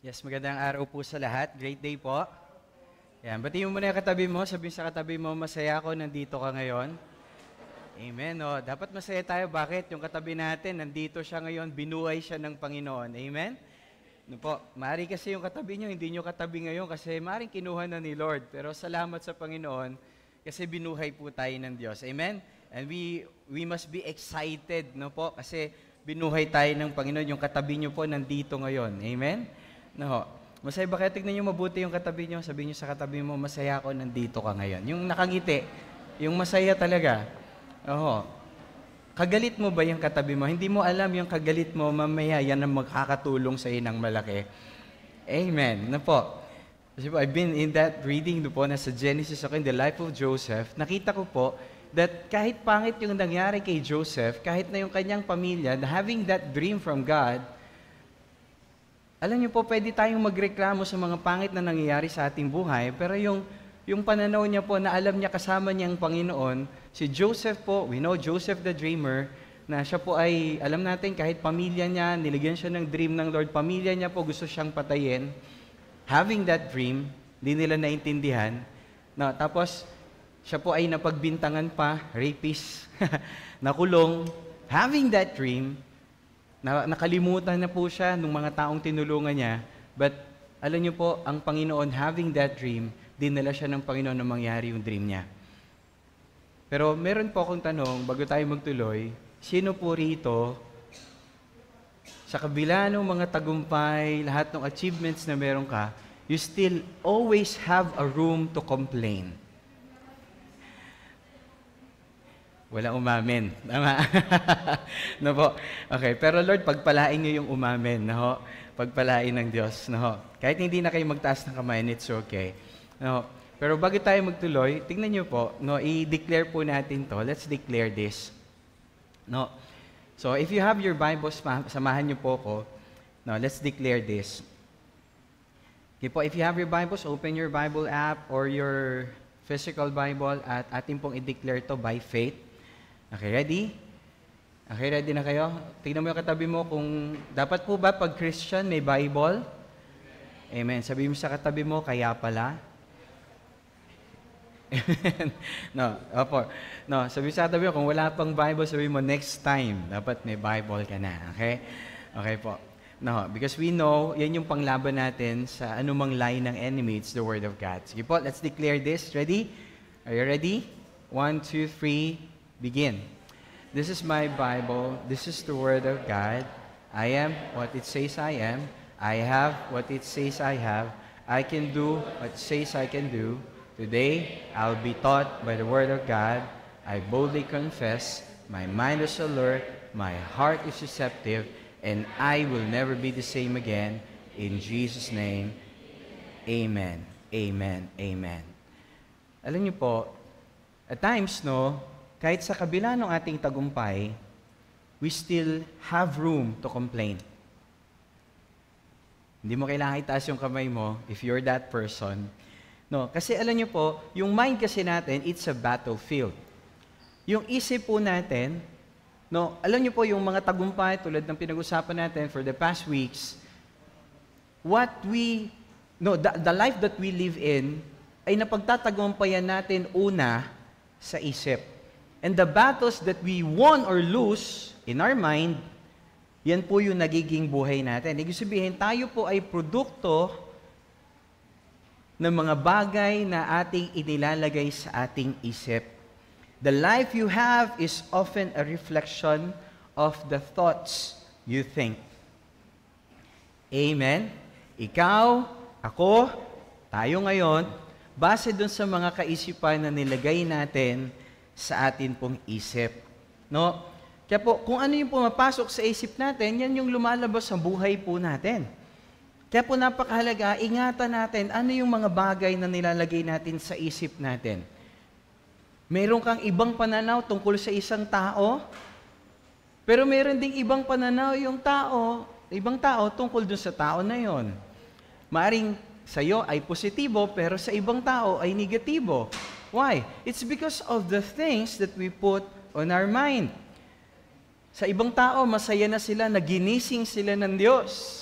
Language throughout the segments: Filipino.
Yes, magandang araw po sa lahat. Great day po. Yan, batiin mo muna yung katabi mo. Sabihin sa katabi mo, masaya ako, nandito ka ngayon. Amen. O, dapat masaya tayo. Bakit? Yung katabi natin, nandito siya ngayon, binuhay siya ng Panginoon. Amen? No po, maaari kasi yung katabi nyo, hindi nyo katabi ngayon kasi maaaring kinuha na ni Lord. Pero salamat sa Panginoon kasi binuhay po tayo ng Diyos. Amen? And we must be excited, no po? Kasi binuhay tayo ng Panginoon. Yung katabi nyo po, nandito ngayon. Amen? No. Masaya ba kaya? Tignan nyo mabuti yung katabi nyo. Sabihin nyo sa katabi mo, masaya ako, nandito ka ngayon. Yung nakangiti, yung masaya talaga. Oho. Kagalit mo ba yung katabi mo? Hindi mo alam yung kagalit mo, mamaya yan ang magkakatulong sa inang malaki. Amen. Na po. Kasi po, I've been in that reading po na sa Genesis ako in the life of Joseph. Nakita ko po that kahit pangit yung nangyari kay Joseph, kahit na yung kanyang pamilya, having that dream from God, alam niyo po, pwede tayong magreklamo sa mga pangit na nangyayari sa ating buhay, pero yung pananaw niya po na alam niya kasama niya ang Panginoon, si Joseph po, we know Joseph the dreamer, na siya po ay, alam natin, kahit pamilya niya, niligyan siya ng dream ng Lord, pamilya niya po gusto siyang patayin, having that dream, hindi nila naintindihan, no, tapos siya po ay napagbintangan pa, rapist, nakulong, having that dream, nakalimutan na po siya ng mga taong tinulungan niya. But alam niyo po, ang Panginoon, having that dream, dinala siya ng Panginoon na mangyari yung dream niya. Pero meron po akong tanong, bago tayo magtuloy, sino po rito, sa kabila ng mga tagumpay, lahat ng achievements na meron ka, you still always have a room to complain? Wala umamin. Tama? No po. Okay, pero Lord, pagpalain niyo yung umamin, no? Pagpalain ng Diyos, no? Kahit hindi na kayo magtaas ng kamay, it's okay. No? Pero bago tayo magtuloy, tingnan niyo po, no, i-declare po natin to. Let's declare this. No? So, if you have your Bibles, samahan niyo po ko. No, let's declare this. Okay po, if you have your Bibles, open your Bible app or your physical Bible at atin pong i-declare to by faith. Okay, ready? Okay, ready na kayo? Tingnan mo yung katabi mo kung dapat po ba pag Christian may Bible? Amen. Sabihin mo sa katabi mo, kaya pala. Amen. No, opo. No, sabihin sa katabi mo, kung wala pang Bible, sabihin mo, next time, dapat may Bible ka na. Okay? Okay po. No, because we know, yan yung panglaban natin sa anumang lie ng enemy, it's the Word of God. Sige po, let's declare this. Ready? Are you ready? 1, 2, 3. Begin. This is my Bible. This is the Word of God. I am what it says I am. I have what it says I have. I can do what it says I can do. Today, I'll be taught by the Word of God. I boldly confess. My mind is alert. My heart is receptive. And I will never be the same again. In Jesus' name, amen. Amen. Amen. Alam niyo po, at times, no, kahit sa kabila ng ating tagumpay, we still have room to complain. Hindi mo kailangan itaas yung kamay mo if you're that person. No, kasi alam niyo po, yung mind kasi natin, it's a battlefield. Yung isip po natin, no, alam niyo po yung mga tagumpay tulad ng pinag-usapan natin for the past weeks, the life that we live in ay napagtatagumpayan natin una sa isip. And the battles that we won or lose in our mind, yan po yung nagiging buhay natin. Ibig sabihin, tayo po ay produkto ng mga bagay na ating inilalagay sa ating isip. The life you have is often a reflection of the thoughts you think. Amen? Ikaw, ako, tayo ngayon, base dun sa mga kaisipan na nilagay natin sa atin pong isip. No? Kaya po, kung ano yung pumapasok sa isip natin, yan yung lumalabas sa buhay po natin. Kaya po napakahalaga, ingatan natin ano yung mga bagay na nilalagay natin sa isip natin. Meron kang ibang pananaw tungkol sa isang tao, pero meron ding ibang pananaw ibang tao tungkol dun sa tao na yon. Maaring sa'yo ay positibo, pero sa ibang tao ay negatibo. Why? It's because of the things that we put on our mind. Sa ibang tao, masaya na sila, naginising sila ng Diyos.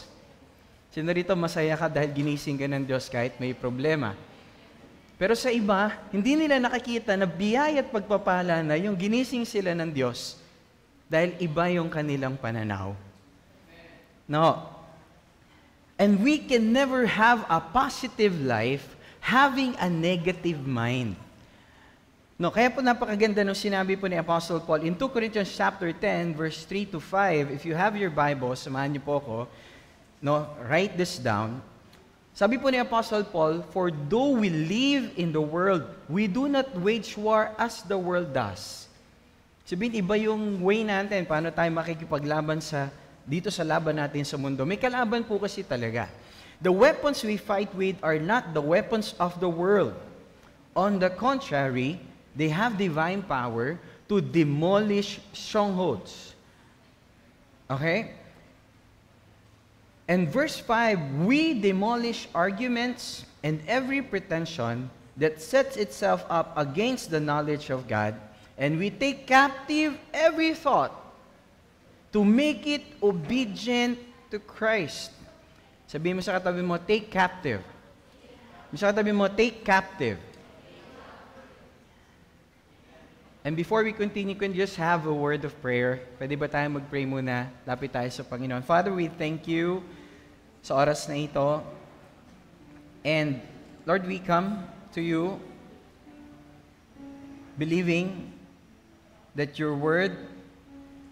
Sino rito masaya ka dahil ginising ka ng Diyos kahit may problema? Pero sa iba, hindi nila nakikita na biyaya at pagpapala na yung ginising sila ng Diyos dahil iba yung kanilang pananaw. No. And we can never have a positive life having a negative mind. No, kaya po napakaganda nung sinabi po ni Apostle Paul in 2 Corinthians chapter 10, verse 3 to 5. If you have your Bible, samahan niyo po ako. No, write this down. Sabi po ni Apostle Paul, "For though we live in the world, we do not wage war as the world does." Sabihin, iba yung way natin, paano tayo makikipaglaban dito sa laban natin sa mundo. May kalaban po kasi talaga. The weapons we fight with are not the weapons of the world. On the contrary, they have divine power to demolish strongholds. Okay? And verse 5, we demolish arguments and every pretension that sets itself up against the knowledge of God, and we take captive every thought to make it obedient to Christ. Sabihin mo sa katabi mo, take captive. Sa katabi mo, take captive. And before we continue, can just have a word of prayer? Pwede ba tayo mag-pray muna? Lapit tayo sa Panginoon. Father, we thank you sa oras na ito. And Lord, we come to you believing that your word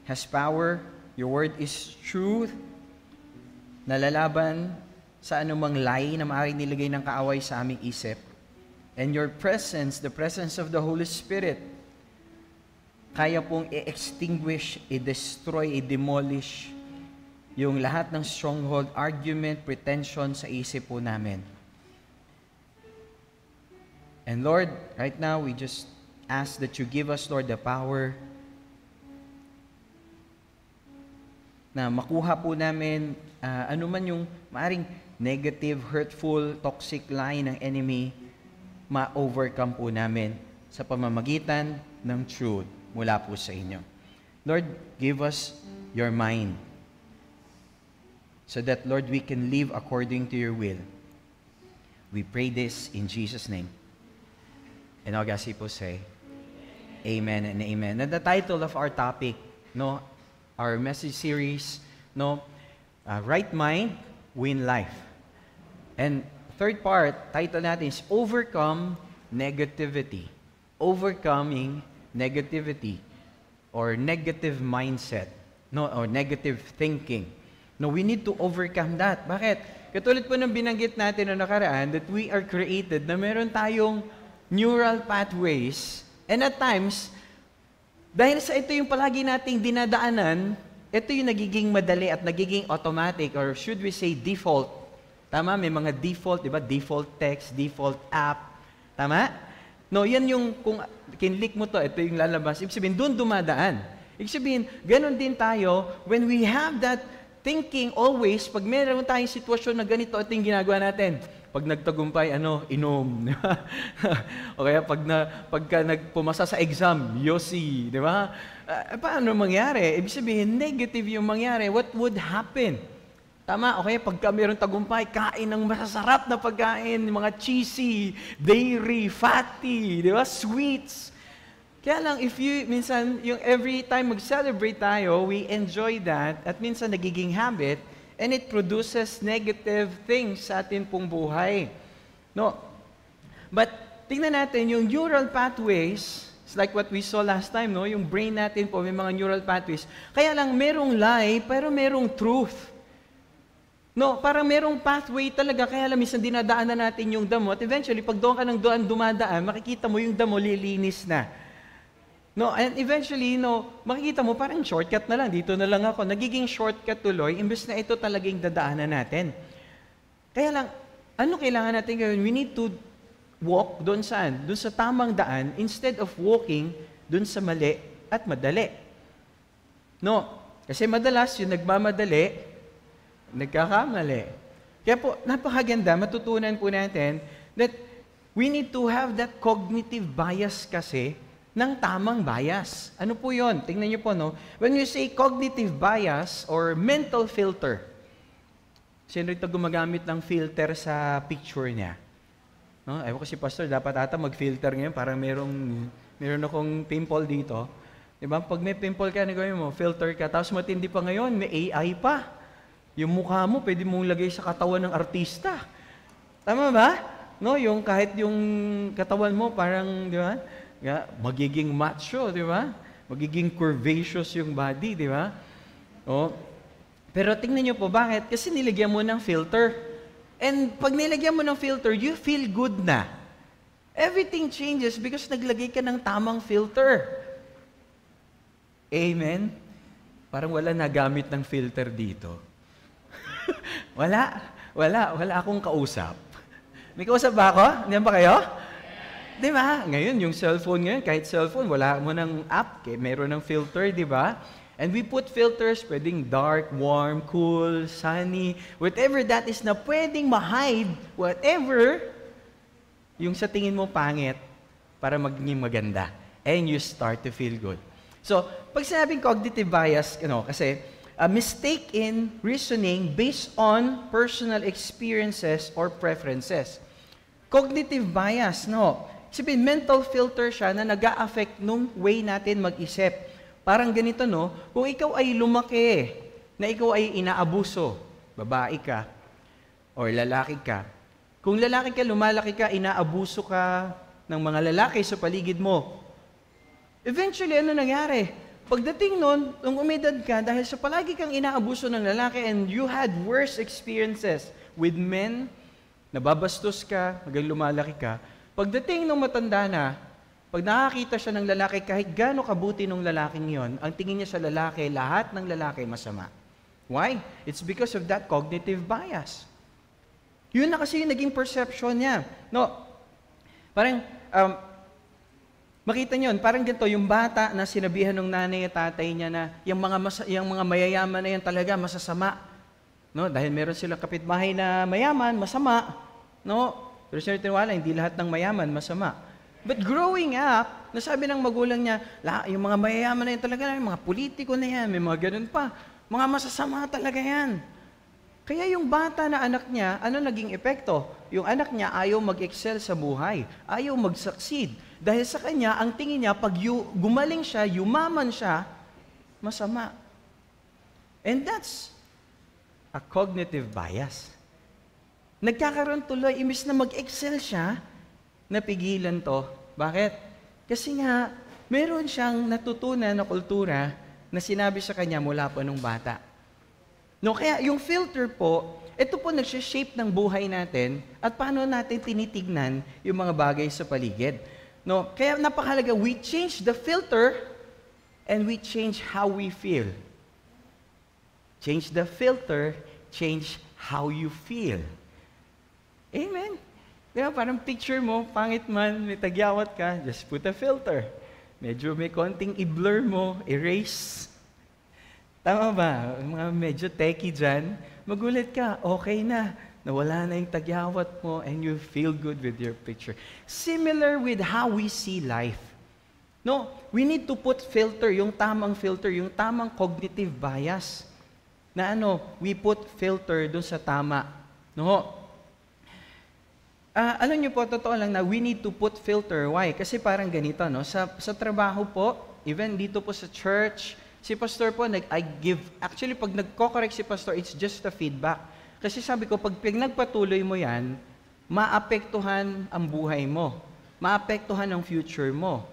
has power, your word is truth, nalalaban sa anumang lie na maaaring nilagay ng kaaway sa aming isip. And your presence, the presence of the Holy Spirit, kaya pong i-extinguish, i-destroy, i-demolish yung lahat ng stronghold, argument, pretension sa isip po namin. And Lord, right now, we just ask that you give us, Lord, the power na makuha po namin anuman yung maaring negative, hurtful, toxic lie ng enemy, ma-overcome po namin sa pamamagitan ng truth mula po sa inyo. Lord, give us your mind so that, Lord, we can live according to your will. We pray this in Jesus' name. And all God's people say, Amen and Amen. And the title of our topic, no, our message series, no, Right Mind, Win Life. And third part, title natin is Overcome Negativity. Overcoming negativity or negative mindset, no, or negative thinking. No, we need to overcome that. Bakit? Katulad po ng binanggit natin na nakaraan that we are created na meron tayong neural pathways, and at times, dahil sa ito yung palagi nating dinadaanan, ito yung nagiging madali at nagiging automatic, or should we say default. Tama? May mga default, di ba? Default text, default app. Tama? No, yan yung, kung kinlik mo to, ito yung lalabas. Ibig sabihin, doon dumadaan. Ibig sabihin, ganun din tayo, when we have that thinking always, pag meron tayong sitwasyon na ganito, ito yung ginagawa natin. Pag nagtagumpay, inom. O kaya pagka nagpumasa sa exam, yosi, di ba? Paano mangyari? Ibig sabihin, negative yung mangyari. What would happen? Tama? O kaya pagka meron tagumpay, kain ng masasarap na pagkain, mga cheesy, dairy, fatty, di ba? Sweets. Kaya lang, minsan, yung every time mag-celebrate tayo, we enjoy that, at minsan nagiging habit, and it produces negative things sa atin pong buhay. No? But, tingnan natin, yung neural pathways, it's like what we saw last time, no? Yung brain natin po, may mga neural pathways. Kaya lang, merong lie, pero merong truth. No, parang merong pathway talaga, kaya lang minsan dinadaanan natin yung damo, at eventually, pag doon ka ng dumadaan, makikita mo yung damo, lilinis na. No, and eventually, makikita mo parang shortcut na lang. Dito na lang ako. Nagiging shortcut tuloy, imbes na ito talagang dadaanan natin. Kaya lang, ano kailangan natin gawin? We need to walk doon saan? Doon sa tamang daan, instead of walking doon sa mali at madali. No, kasi madalas yung nagmamadali, nagkakamali. Kaya po, napakaganda, matutunan po natin that we need to have that cognitive bias kasi ng tamang bias. Ano po yun? Tingnan niyo po, no? When you say cognitive bias or mental filter, Sino rito gumagamit ng filter sa picture niya? No? Ewan ko si Pastor, dapat ata mag-filter ngayon para meron akong pimple dito. Diba? Pag may pimple ka, gawin mo, filter ka. Tapos matindi pa ngayon, may AI pa. Yung mukha mo, pwede mong lagay sa katawan ng artista. Tama ba? No, yung kahit yung katawan mo parang, di ba? Magiging macho, di ba? Magiging curvaceous yung body, di ba? Oh. Pero tingnan niyo po, bakit? Kasi nilagyan mo ng filter. And pag nilagyan mo ng filter, you feel good na. Everything changes because naglagay ka ng tamang filter. Amen? Parang wala nagamit ng filter dito. Wala akong kausap. May kausap ba ako? Hindi ba kayo? Di ba? Ngayon, yung cellphone ngayon, kahit cellphone, wala mo ng app, meron ng filter, di ba? And we put filters, pwedeng dark, warm, cool, sunny, whatever that is na pwedeng ma-hide, whatever, yung sa tingin mo pangit, para maging maganda. And you start to feel good. So, pag sinabing cognitive bias, kasi a mistake in reasoning based on personal experiences or preferences. Cognitive bias, sabihin, mental filter siya na nag-a-affect nung way natin mag-isip. Parang ganito, kung ikaw ay lumaki, na ikaw ay inaabuso, babae ka, or lalaki ka, kung lalaki ka, lumalaki ka, inaabuso ka ng mga lalaki sa paligid mo, eventually, ano nangyari? Pagdating nun, nung umedad ka, dahil sa palagi kang inaabuso ng lalaki and you had worse experiences with men, nababastos ka, hanggang lumalaki ka, pagdating nung matanda na, pag nakakita siya ng lalaki, kahit gaano kabuti ng lalaking yon, ang tingin niya sa lalaki, lahat ng lalaki masama. Why? It's because of that cognitive bias. Yun na kasi yung naging perception niya. Parang, makita niyo, parang ganito, yung bata na sinabihan ng nanay at tatay niya na yung mga mayayaman na yan talaga masasama. Dahil meron silang kapitbahay na mayaman, masama. Pero siya tinwala, hindi lahat ng mayaman masama. But growing up, nasabi ng magulang niya, yung mga mayayaman na yan talaga, yung mga politiko na yan, may mga ganun pa. Mga masasama talaga yan. Kaya yung bata na anak niya, ano naging epekto? Yung anak niya ayaw mag-excel sa buhay, ayaw mag-succeed. Dahil sa kanya, ang tingin niya, pag gumaling siya, yumaman siya, masama. And that's a cognitive bias. Nagkakaroon tuloy, imbis na mag-excel siya, napigilan to. Bakit? Kasi nga, meron siyang natutunan na kultura na sinabi sa kanya mula pa nung bata. Kaya yung filter po, ito po nagsha-shape ng buhay natin at paano natin tinitignan yung mga bagay sa paligid. Kaya napakahalaga, we change the filter and we change how we feel. Change the filter, change how you feel. Amen? Kaya parang picture mo, pangit man, may tagyawat ka, just put a filter. Medyo may konting i-blur mo, erase. Tama ba? Mga medyo techie dyan, magulat ka, okay na. Nawala na yung tagyawat mo and you feel good with your picture. Similar with how we see life. We need to put filter, yung tamang cognitive bias. Na we put filter dun sa tama. Alam niyo po, totoo lang na we need to put filter. Why? Kasi parang ganito, sa trabaho po, even dito po sa church, si pastor po, actually pag nagko-correct si pastor, it's just a feedback. Kasi sabi ko, pag nagpatuloy mo yan, maapektuhan ang buhay mo. Maapektuhan ang future mo.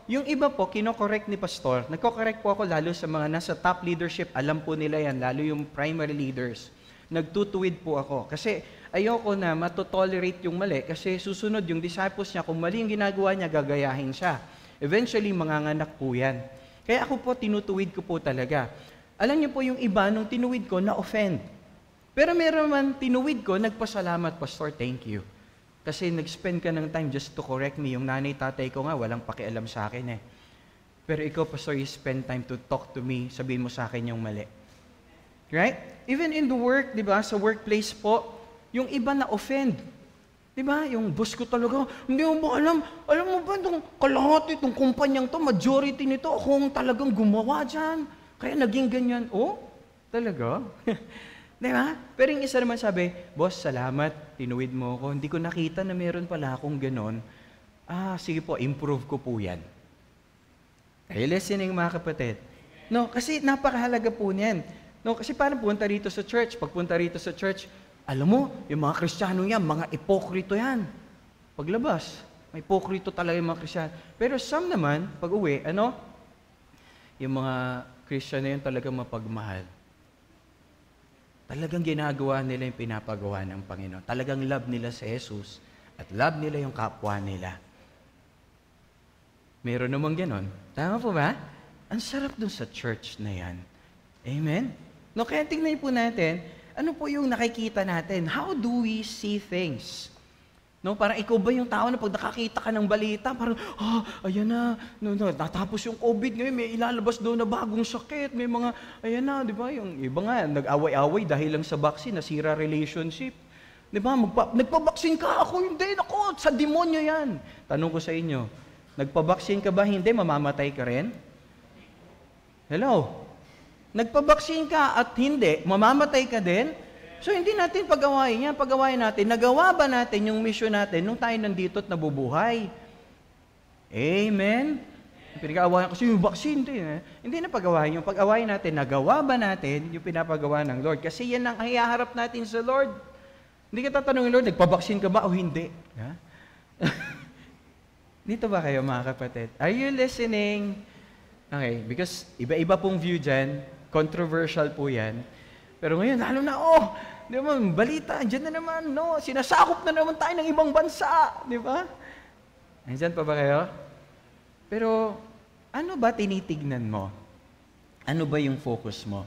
Yung iba po, kino-correct ni pastor, nagko-correct po ako lalo sa mga nasa top leadership, alam po nila yan, lalo yung primary leaders. Nagtutuwid po ako. Kasi ayoko na matotolerate yung mali kasi susunod yung disciples niya, kung mali yung ginagawa niya, gagayahin siya. Eventually, manganganak po yan. Kaya ako po, tinutuwid ko po talaga. Alam niyo po yung iba, nung tinuwid ko, na-offend. Pero meron man tinuwid ko, nagpasalamat, Pastor, thank you. Kasi nag-spend ka ng time just to correct me. Yung nanay, tatay ko nga, walang pakialam sa akin eh. Pero ikaw, Pastor, you spend time to talk to me, sabihin mo sa akin yung mali. Right? Even in the work, di ba, sa workplace po, yung iba na-offend. Di ba? Yung boss ko talaga, hindi mo ba alam mo ba itong kalahati, itong kumpanyang to, majority nito, akong talagang gumawa dyan. Kaya naging ganyan. Oh, talaga? Di ba? Pero yung isa naman sabi, boss, salamat, tinuwid mo ako. Hindi ko nakita na meron pala akong ganon. Sige po, improve ko po yan. Are you listening, mga kapatid? No, kasi napakahalaga po niyan. No, kasi parang punta rito sa church. Pag punta rito sa church, alam mo, yung mga Kristiyano yan, mga ipokrito yan. Paglabas, may ipokrito talaga yung mga Kristiyano. Pero some naman, pag uwi, yung mga Kristiyano yun talagang mapagmahal. Talagang ginagawa nila yung pinapagawa ng Panginoon. Talagang love nila si Jesus at love nila yung kapwa nila. Meron namang ganon. Tama po ba? Ang sarap dun sa church na yan. Amen? No, kaya tingnan po natin, ano po yung nakikita natin? How do we see things? No, parang ikaw ba yung tao na pag nakakita ka ng balita, parang, ayan na, natapos yung COVID ngayon, may ilalabas doon na bagong sakit, may mga, ayan na, di ba? Yung iba nga, nag-away-away dahil lang sa vaccine, nasira relationship. Di ba? Nagpabaksin ka, ako hindi, ako, sa demonyo yan. Tanong ko sa inyo, nagpabaksin ka ba? Hindi, mamamatay ka rin? Hello? Nagpabaksin ka at hindi, mamamatay ka din? So, hindi natin pag-awayin yan. Pag-awayin natin, nagawa ba natin yung mission natin nung tayo nandito at nabubuhay? Amen? Pinag-awayan kasi yung vaccine, hindi na pag-awayin. Yung pag-awayin natin, nagawa ba natin yung pinapagawa ng Lord? Kasi yan ang hiyaharap natin sa Lord. Hindi ka tatanungin, Lord, nagpabaksin ka ba o hindi? Ha? Dito ba kayo, mga kapatid? Are you listening? Okay, because iba-iba pong view dyan, controversial po yan. Pero ngayon, lalo na, di ba, balita, dyan na naman, sinasakop na naman tayo ng ibang bansa, di ba? Nandiyan pa ba kayo? Pero, ano ba tinitignan mo? Ano ba yung focus mo?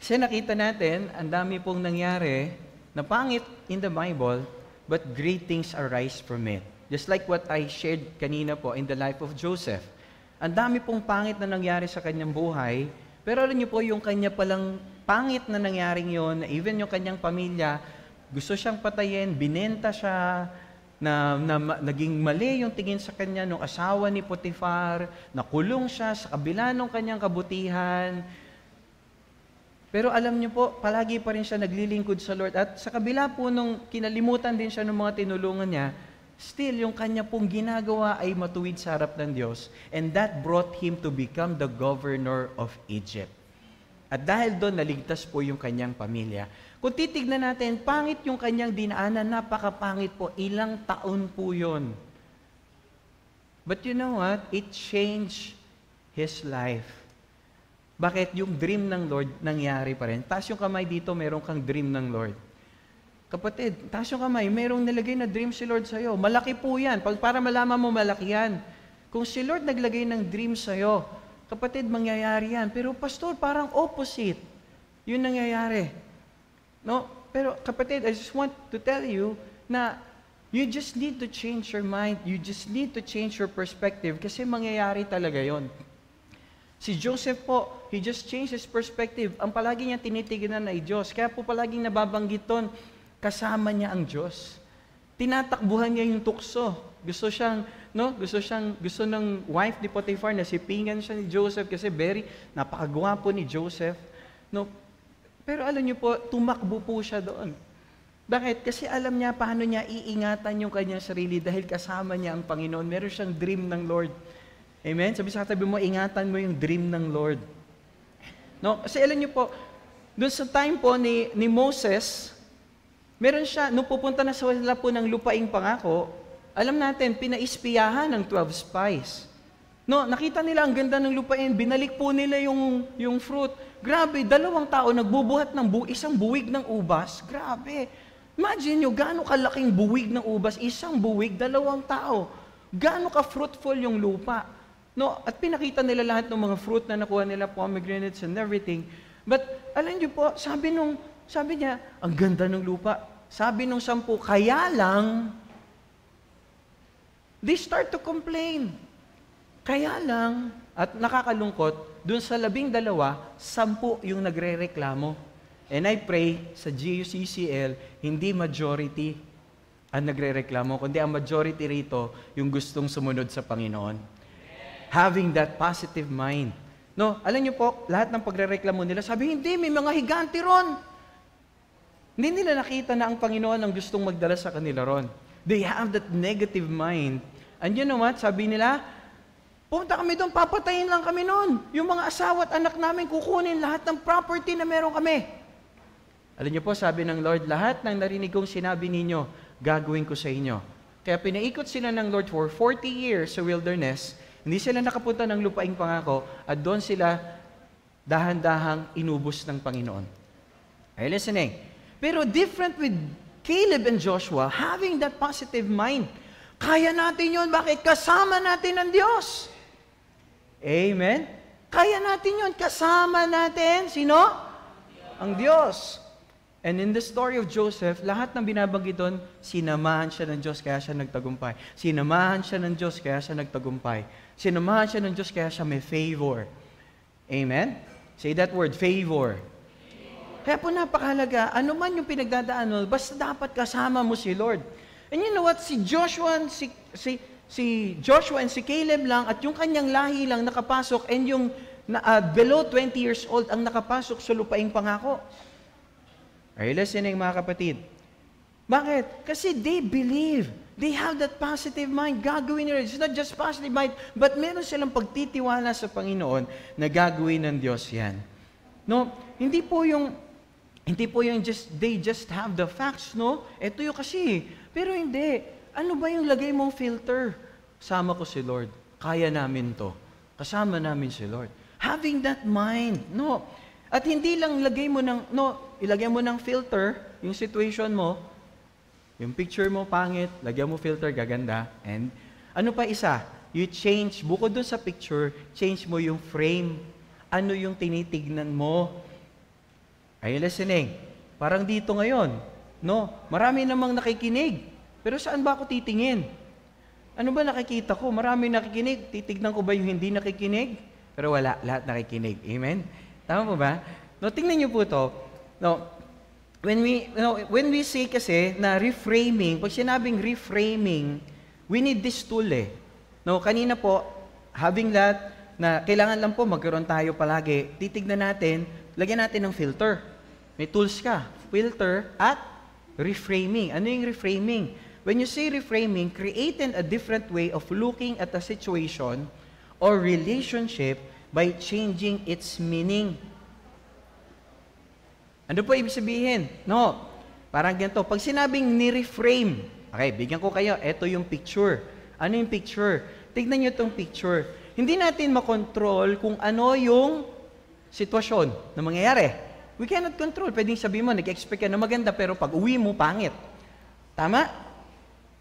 Kasi nakita natin, ang dami pong nangyari na pangit in the Bible, but great things arise from it. Just like what I shared kanina po in the life of Joseph. Ang dami pong pangit na nangyari sa kanyang buhay, pero alam niyo po, yung kanya palang pangit na nangyaring yon, even yung kanyang pamilya, gusto siyang patayin, binenta siya, naging mali yung tingin sa kanya nung asawa ni Potifar, nakulong siya sa kabila ng kanyang kabutihan. Pero alam niyo po, palagi pa rin siya naglilingkod sa Lord. At sa kabila po nung kinalimutan din siya ng mga tinulungan niya, still, yung kanya pong ginagawa ay matuwid sa harap ng Diyos. And that brought him to become the governor of Egypt. At dahil doon, naligtas po yung kanyang pamilya. Kung titignan natin, pangit yung kanyang dinaanan, napakapangit po. Ilang taon po yun. But you know what? It changed his life. Bakit? Yung dream ng Lord nangyari pa rin. Taas yung kamay dito, meron kang dream ng Lord. Kapatid, taas yung kamay, merong nilagay na dream si Lord sa'yo. Malaki po yan. Para malaman mo, malaki yan. Kung si Lord naglagay ng dream sa'yo, kapatid, mangyayari yan. Pero pastor, parang opposite. Yun nangyayari. No? Pero kapatid, I just want to tell you na you just need to change your mind. You just need to change your perspective kasi mangyayari talaga yon. Si Joseph po, he just changed his perspective. Ang palagi niya tinitignan ay Diyos. Kaya po palaging nababanggit doon, kasama niya ang Diyos. Tinatakbuhan niya yung tukso. Gusto ng wife ni Potiphar na sipingan siya ni Joseph kasi napakagwapo ni Joseph. No? Pero alam niyo po, tumakbo po siya doon. Bakit? Kasi alam niya paano niya iingatan yung kanyang sarili dahil kasama niya ang Panginoon. Meron siyang dream ng Lord. Amen? Sabi sa katabi mo, ingatan mo yung dream ng Lord. No? Kasi alam niyo po, doon sa time po ni Moses, meron siya, nung pupunta na sa wala po ng lupaing pangako, alam natin, pinaispiyahan ng 12 spies. No, nakita nila ang ganda ng lupain, binalik po nila yung fruit. Grabe, 2 tao nagbubuhat ng isang buwig ng ubas. Grabe. Imagine nyo, gaano kalaking buwig ng ubas, isang buwig, 2 tao. Gaano ka-fruitful yung lupa. No, at pinakita nila lahat ng mga fruit na nakuha nila, pomegranates and everything. But, alam nyo po, sabi niya, ang ganda ng lupa. Sabi nung 10, kaya lang, they start to complain. Kaya lang, at nakakalungkot, dun sa 12, 10 yung nagre-reklamo. And I pray sa GUCCL, hindi majority ang nagre-reklamo, kundi ang majority rito, yung gustong sumunod sa Panginoon. Having that positive mind. No, alam niyo po, lahat ng pagre-reklamo nila, sabi, hindi, may mga higante ron. Hindi nila nakita na ang Panginoon ang gustong magdala sa kanila ron. They have that negative mind. And you know what? Sabi nila, punta kami doon, papatayin lang kami noon. Yung mga asawa at anak namin, kukunin lahat ng property na meron kami. Alam niyo po, sabi ng Lord, lahat ng narinig kong sinabi ninyo, gagawin ko sa inyo. Kaya pinaikot sila ng Lord for 40 years sa wilderness, hindi sila nakapunta ng lupaing pangako, at doon sila dahan-dahang inubos ng Panginoon. Are you listening? Pero different with Caleb and Joshua, having that positive mind. Kaya natin yun. Bakit? Kasama natin ang Diyos. Amen? Kaya natin yun. Kasama natin. Sino? Ang Diyos. And in the story of Joseph, lahat ng binabanggit doon, sinamahan siya ng Diyos kaya siya nagtagumpay. Sinamahan siya ng Diyos kaya siya nagtagumpay. Sinamahan siya ng Diyos kaya siya may favor. Amen? Say that word, favor. Kaya po napakahalaga, ano man yung pinagdadaan mo, basta dapat kasama mo si Lord. And you know what? Si Joshua and si Caleb lang at yung kanyang lahi lang nakapasok and yung below 20 years old ang nakapasok sa lupaing pangako. Are you listening, mga kapatid? Bakit? Kasi they believe. They have that positive mind. Gagawin nila. It's not just positive mind, but meron silang pagtitiwala sa Panginoon na gagawin ng Diyos yan. No? Hindi po yung they just have the facts, no? Ito yung kasi. Pero hindi. Ano ba yung lagay mong filter? Kasama ko si Lord. Kaya namin to. Kasama namin si Lord. Having that mind, no? At hindi lang ilagay mo ng filter, yung situation mo, yung picture mo pangit, lagyan mo filter, gaganda. And ano pa isa? You change, bukod dun sa picture, change mo yung frame. Ano yung tinitignan mo? Are you listening? Parang dito ngayon, no? Marami namang nakikinig. Pero saan ba ako titingin? Ano ba nakikita ko? Marami nakikinig. Titignan ko ba yung hindi nakikinig? Pero wala, lahat nakikinig. Amen? Tama po ba? No, tingnan niyo po to. No, when we say kasi na reframing, pag sinabing reframing, we need this tool eh. No, kanina po, having that, na kailangan lang po magkaroon tayo palagi, titignan natin, lagyan natin ng filter. May tools ka. Filter at reframing. Ano yung reframing? When you say reframing, creating a different way of looking at a situation or relationship by changing its meaning. Ano po ibig sabihin? No, parang ganito. Pag sinabing ni-reframe, okay, bigyan ko kayo, eto yung picture. Ano yung picture? Tignan nyo itong picture. Hindi natin makontrol kung ano yung sitwasyon na mangyayari. We cannot control. Pwedeng sabihin mo, nag-expect ka na maganda, pero pag uwi mo, pangit. Tama?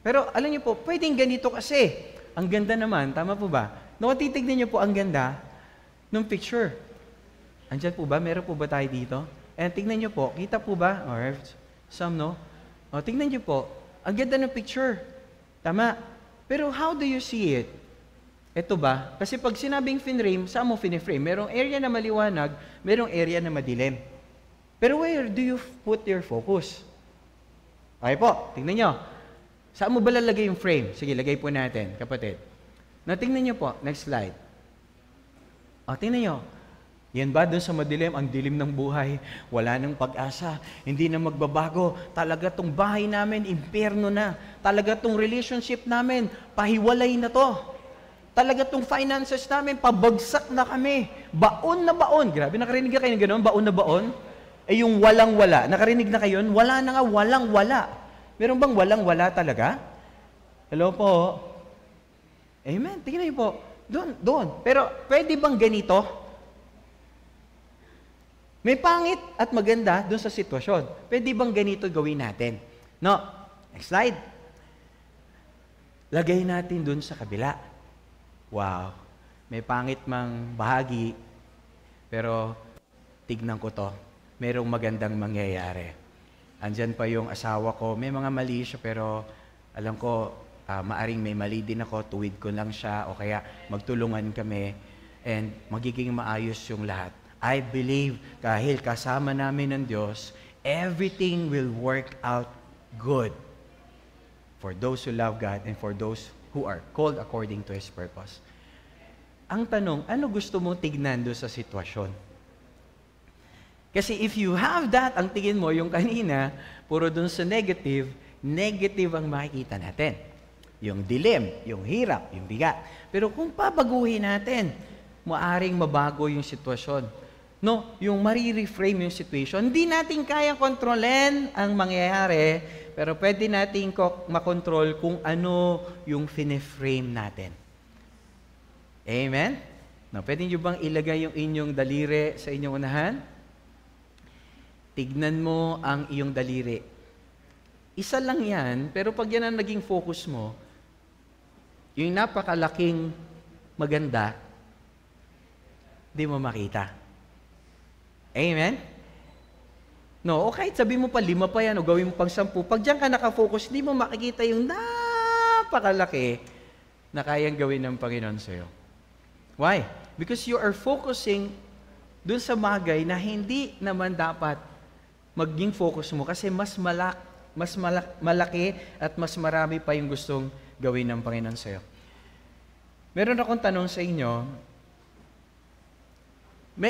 Pero alam niyo po, pwedeng ganito kasi. Ang ganda naman, tama po ba? No, titignan niyo po ang ganda ng picture. Andyan po ba? Meron po ba tayo dito? And tignan niyo po, kita po ba? Or some, no? O, tignan niyo po, ang ganda ng picture. Tama? Pero how do you see it? Ito ba? Kasi pag sinabing finrame, saan mo finiframe? Merong area na maliwanag, merong area na madilim. Pero where do you put your focus? Okay po, tingnan nyo. Saan mo ba lalagay yung frame? Sige, lagay po natin, kapatid. Na tingnan nyo po, next slide. O, tingnan nyo. Yan ba doon sa madilim, ang dilim ng buhay, wala nang pag-asa, hindi na magbabago, talaga tong bahay namin, impyerno na, talaga tong relationship namin, pahiwalay na to, talaga tong finances namin, pabagsak na kami, baon na baon. Grabe, nakarinig ka kayo ng gano'n, baon na baon? Eh yung walang-wala, nakarinig na kayo, wala na nga, walang-wala. Meron bang walang-wala talaga? Hello po? Amen, tingnan niyo po, doon. Pero pwede bang ganito? May pangit at maganda doon sa sitwasyon. Pwede bang ganito gawin natin? No. Next slide. Lagay natin doon sa kabila. Wow. May pangit mang bahagi, pero tignan ko to. Merong magandang mangyayari. Andyan pa yung asawa ko. May mga mali siya, pero alam ko, maaring may mali din ako. Tuwid ko lang siya, o kaya magtulungan kami, and magiging maayos yung lahat. I believe, dahil kasama namin ng Diyos, everything will work out good for those who love God and for those who are called according to His purpose. Ang tanong, ano gusto mong tignan doon sa sitwasyon? Kasi if you have that, ang tingin mo, yung kanina, puro dun sa negative, negative ang makikita natin. Yung dilim, yung hirap, yung bigat. Pero kung pabaguhin natin, maaring mabago yung sitwasyon. No, yung reframe yung situation. Hindi natin kayang kontrolin ang mangyayari, pero pwede natin makontrol kung ano yung fine-frame natin. Amen? No, pwede nyo bang ilagay yung inyong daliri sa inyong unahan? Tignan mo ang iyong daliri. Isa lang yan, pero pag yan ang naging focus mo, yung napakalaking maganda, di mo makita. Amen? No, o kahit sabi mo pa 5 pa yan, o gawin mo pang 10, pag dyan ka nakafocus, di mo makikita yung napakalaki na kayang gawin ng Panginoon sa'yo. Why? Because you are focusing dun sa bagay na hindi naman dapat maging focus mo kasi mas malaki at mas marami pa yung gustong gawin ng Panginoon sa'yo. Meron akong tanong sa inyo,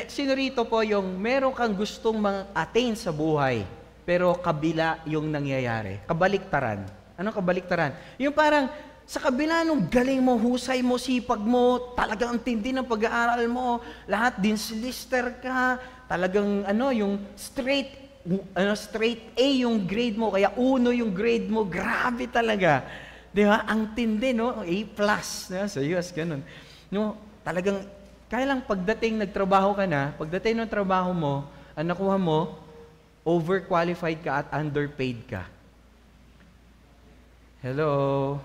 sino rito po yung meron kang gustong attain sa buhay, pero kabila yung nangyayari? Kabaliktaran. Anong kabaliktaran? Yung parang, sa kabila nung galing mo, husay mo, sipag mo, talagang tindi ng pag-aaral mo, lahat din silister ka, talagang yung straight A yung grade mo, kaya 1 yung grade mo, grabe talaga. Di ba? Ang tindi, no? A+, no? Sa US, ganun. No? Talagang, kaya lang pagdating nagtrabaho ka na, pagdating ng trabaho mo, ang nakuha mo, overqualified ka at underpaid ka. Hello?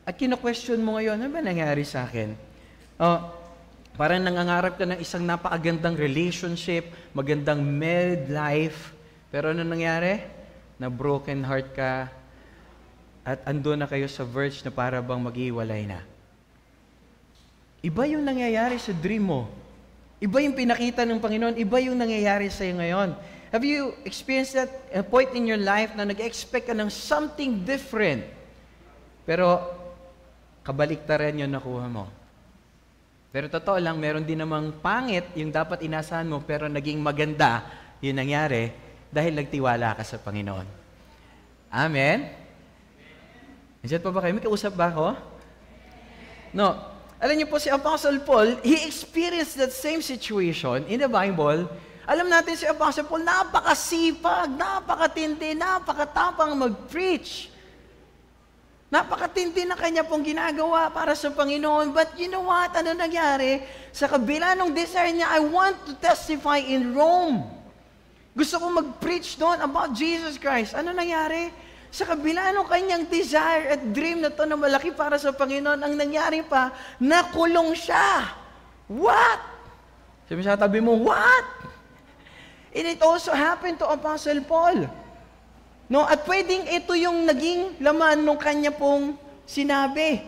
At kina-question mo ngayon, ano ba nangyari sa akin? Parang nangangarap ka ng isang napakagandang relationship, magandang married life, pero ano nangyari? Na broken heart ka, at ando na kayo sa verge na para bang maghiwalay na. Iba yung nangyayari sa dream mo. Iba yung pinakita ng Panginoon, iba yung nangyayari sa iyo ngayon. Have you experienced that a point in your life na nag-expect ka ng something different, pero kabaliktaran yung nakuha mo? Pero totoo lang, meron din namang pangit yung dapat inasahan mo, pero naging maganda yung nangyari dahil nagtiwala ka sa Panginoon. Amen? Nandiyan pa ba kayo? May kausap ba ako? No. Alam niyo po, si Apostle Paul, he experienced that same situation in the Bible. Alam natin si Apostle Paul, napakasipag, napakatindi, napakatapang mag-preach. Napakatindi na kanya pong ginagawa para sa Panginoon. But you know what? Ano nangyari? Sa kabila ng desire niya, I want to testify in Rome. Gusto ko mag-preach doon about Jesus Christ. Ano nangyari? Sa kabila ng kanyang desire at dream na to na malaki para sa Panginoon, ang nangyari pa, nakulong siya. What? Sabi sa tabi mo, what? And it also happened to Apostle Paul. No, at pwedeng ito yung naging laman ng kanya pong sinabi.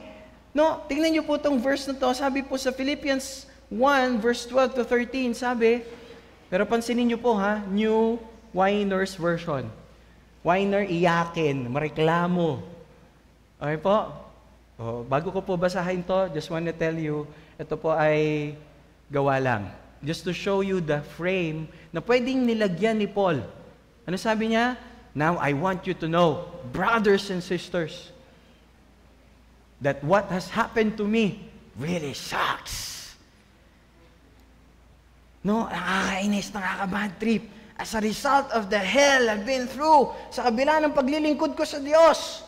No, tingnan niyo po itong verse na to. Sabi po sa Philippians 1, verse 12 to 13, sabi, pero pansinin niyo po ha, New Winer's Version. Winer, iyakin, mareklamo. Okay po? Bago ko po basahin to, just want to tell you, ito po ay gawa lang. Just to show you the frame na pwedeng nilagyan ni Paul. Ano sabi niya? Now, I want you to know, brothers and sisters, that what has happened to me really sucks. No, nakakainis, nakaka-bad trip. As a result of the hell I've been through, sa kabila ng paglilingkod ko sa Diyos,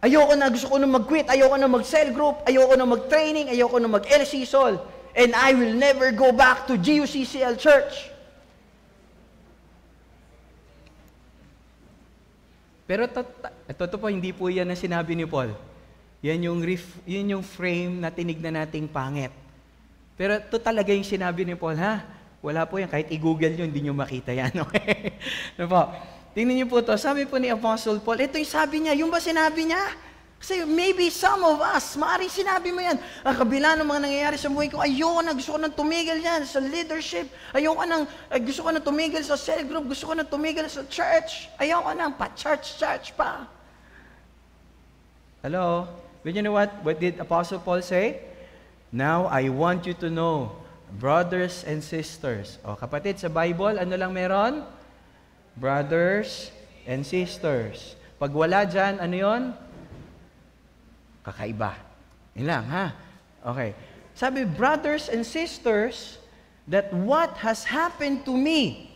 gusto ko na mag-quit, ayoko na mag-cell group, ayoko na mag-training, ayoko na mag-LC Sol, and I will never go back to GUCCL Church. Pero ito po, hindi po yan na sinabi ni Paul. Yan yung frame na tinignan nating pangit. Pero ito talaga yung sinabi ni Paul, ha? Wala po yan. Kahit i-google nyo, hindi nyo makita yan. Okay? Ano po? Tingnan nyo po ito. Sabi po ni Apostle Paul, ito yung sabi niya. Yung ba sinabi niya? Kasi maybe some of us, maaaring sinabi mo yan. Ang kabila ng mga nangyayari sa buhay ko, gusto ko nang tumigil yan sa leadership. Gusto ko nang tumigil sa cell group. Gusto ko nang tumigil sa church. Ayoko nang pa-church pa. Hello? But you know what? What did Apostle Paul say? Now, I want you to know, Brothers and sisters. O, kapatid, sa Bible, ano lang meron? Brothers and sisters. Pag wala dyan, ano yon? Kakaiba. Yun lang, ha? Okay. Sabi, brothers and sisters, that what has happened to me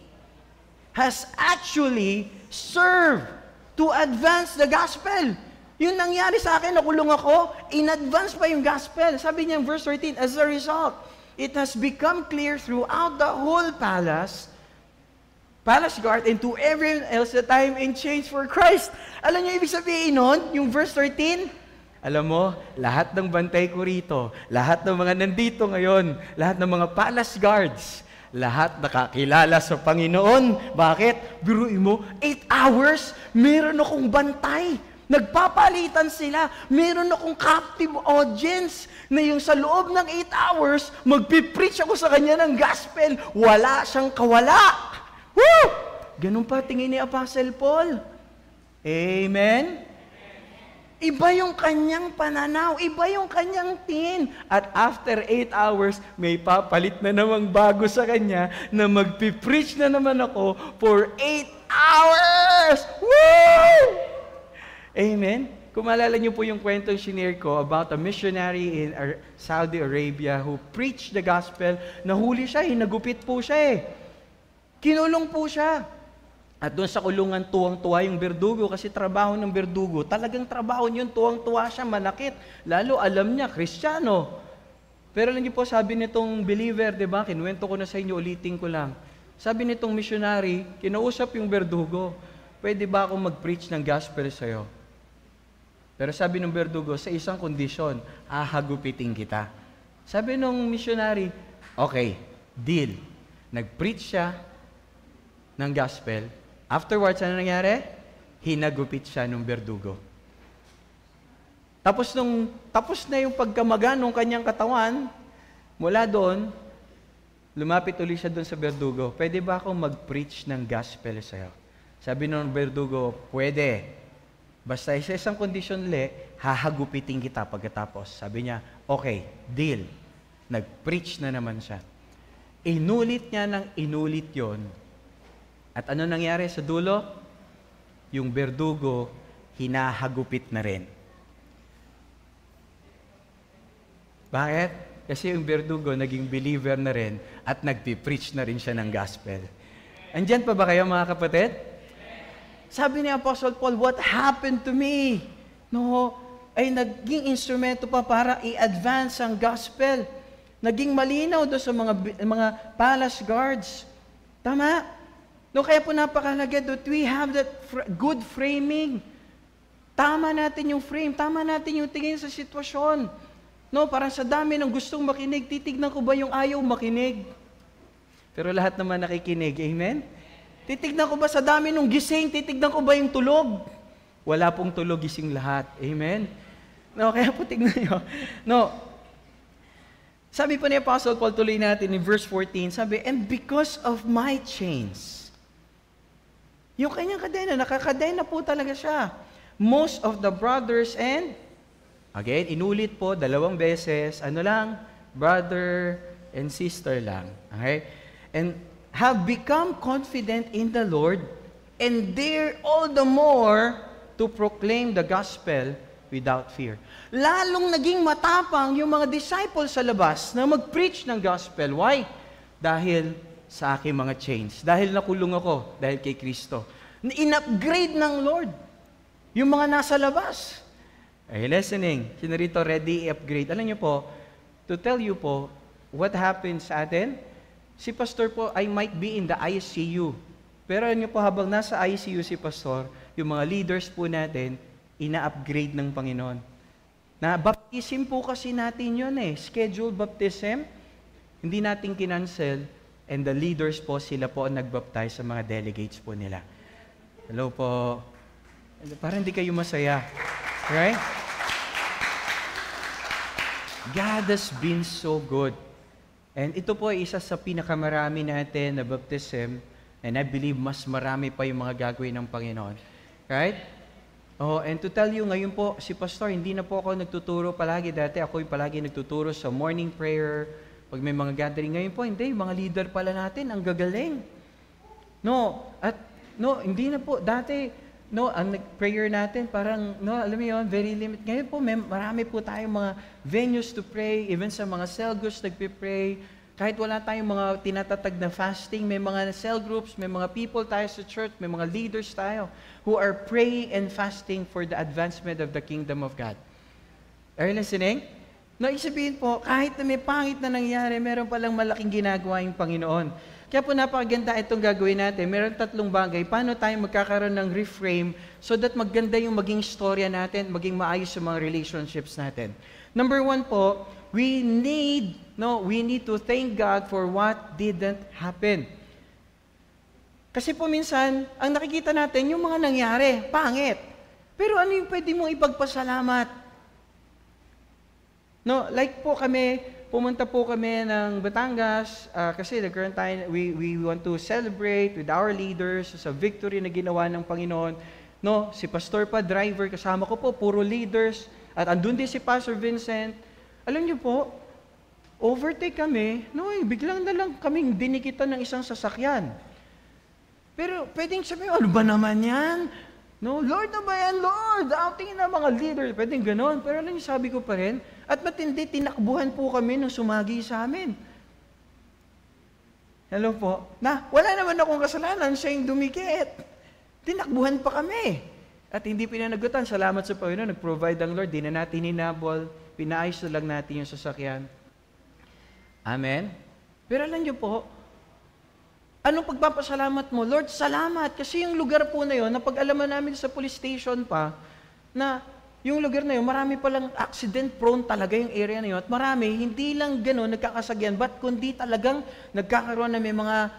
has actually served to advance the gospel. Yung nangyari sa akin, nakulong ako, in-advance pa yung gospel. Sabi niya in verse 13, as a result, it has become clear throughout the whole palace guard, and to everyone else that I am in chains for Christ. Alam niyo ibig sabihin nun, yung verse 13? Alam mo, lahat ng bantay ko rito, lahat ng mga nandito ngayon, lahat ng mga palace guards, lahat nakakilala sa Panginoon. Bakit? Biruin mo, 8 hours, meron akong bantay. Nagpapalitan sila. Meron akong captive audience na yung sa loob ng 8 hours, magpipreach ako sa kanya ng gospel. Wala siyang kawala. Woo! Ganun pa tingin ni Apostle Paul. Amen? Iba yung kanyang pananaw, iba yung kanyang tingin. At after 8 hours, may papalit na namang bago sa kanya na magpipreach na naman ako for 8 hours! Woo! Amen? Kung maalala niyo po yung kwentong shinare ko about a missionary in Saudi Arabia who preached the gospel, nahuli siya, hinagupit po siya eh. Kinulong po siya. At doon sa kulungan, tuwang-tuwa yung berdugo kasi trabaho ng berdugo. Talagang trabaho yun, tuwang-tuwa siya, manakit. Lalo alam niya, Kristiyano. Pero alam niyo po, sabi nitong believer, di ba? Kinuwento ko na sa inyo, ulitin ko lang. Sabi nitong missionary, kinausap yung berdugo, pwede ba akong mag-preach ng gospel sa'yo? Pero sabi ng berdugo, sa isang kondisyon, ahagupitin kita. Sabi nung missionary, okay, deal. Nag-preach siya ng gospel. Afterwards, ano nangyari? Hinagupit siya ng berdugo. Tapos na yung pagkamaga ng kanyang katawan, mula doon, lumapit ulit siya doon sa berdugo. Pwede ba akong mag-preach ng gospel sa'yo? Sabi ng berdugo, pwede. Basta sa isang kondisyon hahagupitin kita pagkatapos. Sabi niya, okay, deal. Nag-preach na naman siya. Inulit niya ng inulit yon. At ano nangyari sa dulo? Yung berdugo, hinahagupit na rin. Bakit? Kasi yung berdugo naging believer na rin at nagpipreach na rin siya ng gospel. Andyan pa ba kayo mga kapatid? Sabi ni Apostle Paul, what happened to me? No, ay naging instrumento pa para i-advance ang gospel. Naging malinaw doon sa mga palace guards. Tama? No, kaya po napakalaga that we have that good framing. Tama natin yung frame, tama natin yung tingin sa sitwasyon. No, parang sa dami ng gustong makinig, titignan ko ba yung ayaw makinig? Pero lahat naman nakikinig, amen? Titignan ko ba sa dami ng gising, titignan ko ba yung tulog? Wala pong tulog, gising lahat, amen? No, kaya po tignan nyo. No, sabi pa ni Apostle Paul, tuloy natin in verse 14, sabi, and because of my chains, yung kanyang kadena, nakakadena po talaga siya. Most of the brothers and, again, inulit po, 2 beses, ano lang, brother and sister lang. Okay? And have become confident in the Lord and dare all the more to proclaim the gospel without fear. Lalong naging matapang yung mga disciples sa labas na mag-preach ng gospel. Why? Dahil sa aking mga chains. Dahil nakulong ako, dahil kay Kristo. In-upgrade ng Lord yung mga nasa labas. Ay, listening. Sino rito ready i-upgrade? Alam niyo po, to tell you po, what happens sa atin? Si Pastor po, I might be in the ICU. Pero alam niyo po, habang nasa ICU si Pastor, yung mga leaders po natin, ina-upgrade ng Panginoon. Na baptism po kasi natin yun scheduled baptism, hindi natin kinancel, and the leaders po, sila po ang nagbaptize sa mga delegates po nila. Hello po. Parang hindi kayo masaya. Right? God has been so good. And ito po ay isa sa pinakamarami natin na baptism, and I believe mas marami pa yung mga gagawin ng Panginoon. Right? Oh, and to tell you, ngayon po, si Pastor, hindi na po ako nagtuturo palagi. Dati ako yung palagi nagtuturo sa morning prayer, Pag may mga gathering ngayon po, hindi, mga leader pala natin, ang gagaling. No, hindi na po. Dati, ang prayer natin, parang, alam mo yun, very limited. Ngayon po, marami po tayong mga venues to pray, even sa mga cell groups, nagpipray. Kahit wala tayong mga tinatatag na fasting, may mga cell groups, may mga people tayo sa church, may mga leaders tayo who are praying and fasting for the advancement of the kingdom of God. Are you listening? Naisibihin po, kahit na may pangit na nangyari, meron palang malaking ginagawa yung Panginoon. Kaya po napakaganda itong gagawin natin. Meron 3 bagay. Paano tayo magkakaroon ng reframe so that maganda yung maging storya natin, maging maayos yung mga relationships natin. Number 1 po, we need to thank God for what didn't happen. Kasi po minsan, ang nakikita natin, yung mga nangyari, pangit. Pero ano yung pwede mong ipagpasalamat? Like po kami, pumunta po kami ng Batangas kasi nagkaroon tayo, we want to celebrate with our leaders sa victory na ginawa ng Panginoon. Si Pastor pa, driver, kasama ko po, puro leaders. At andun din si Pastor Vincent. Alam niyo po, overtake kami, biglang na lang kaming dinikitan ng isang sasakyan. Pero pwedeng sabihin, ano ba naman yan? Lord na ba yan, Lord? Tingin na mga leader, pwedeng ganon. Pero alam niyo, sabi ko pa rin, at matindi, tinakbuhan po kami nung sumagi sa amin. Hello po. Wala naman akong kasalanan, siya yung dumikit. Tinakbuhan pa kami. At hindi pinanagutan. Salamat sa Panginoon, nag-provide ang Lord. Di na natin hinabol. Pinaayos na lang natin yung sasakyan. Amen? Pero alam niyo po, anong pagpapasalamat mo? Lord, salamat. Kasi yung lugar po na yun, napag-alaman namin sa police station pa, na yung lugar na yun, marami palang accident-prone talaga yung area na yun. At marami, hindi lang gano'n nagkakasagyan, but kundi talagang nagkakaroon na may mga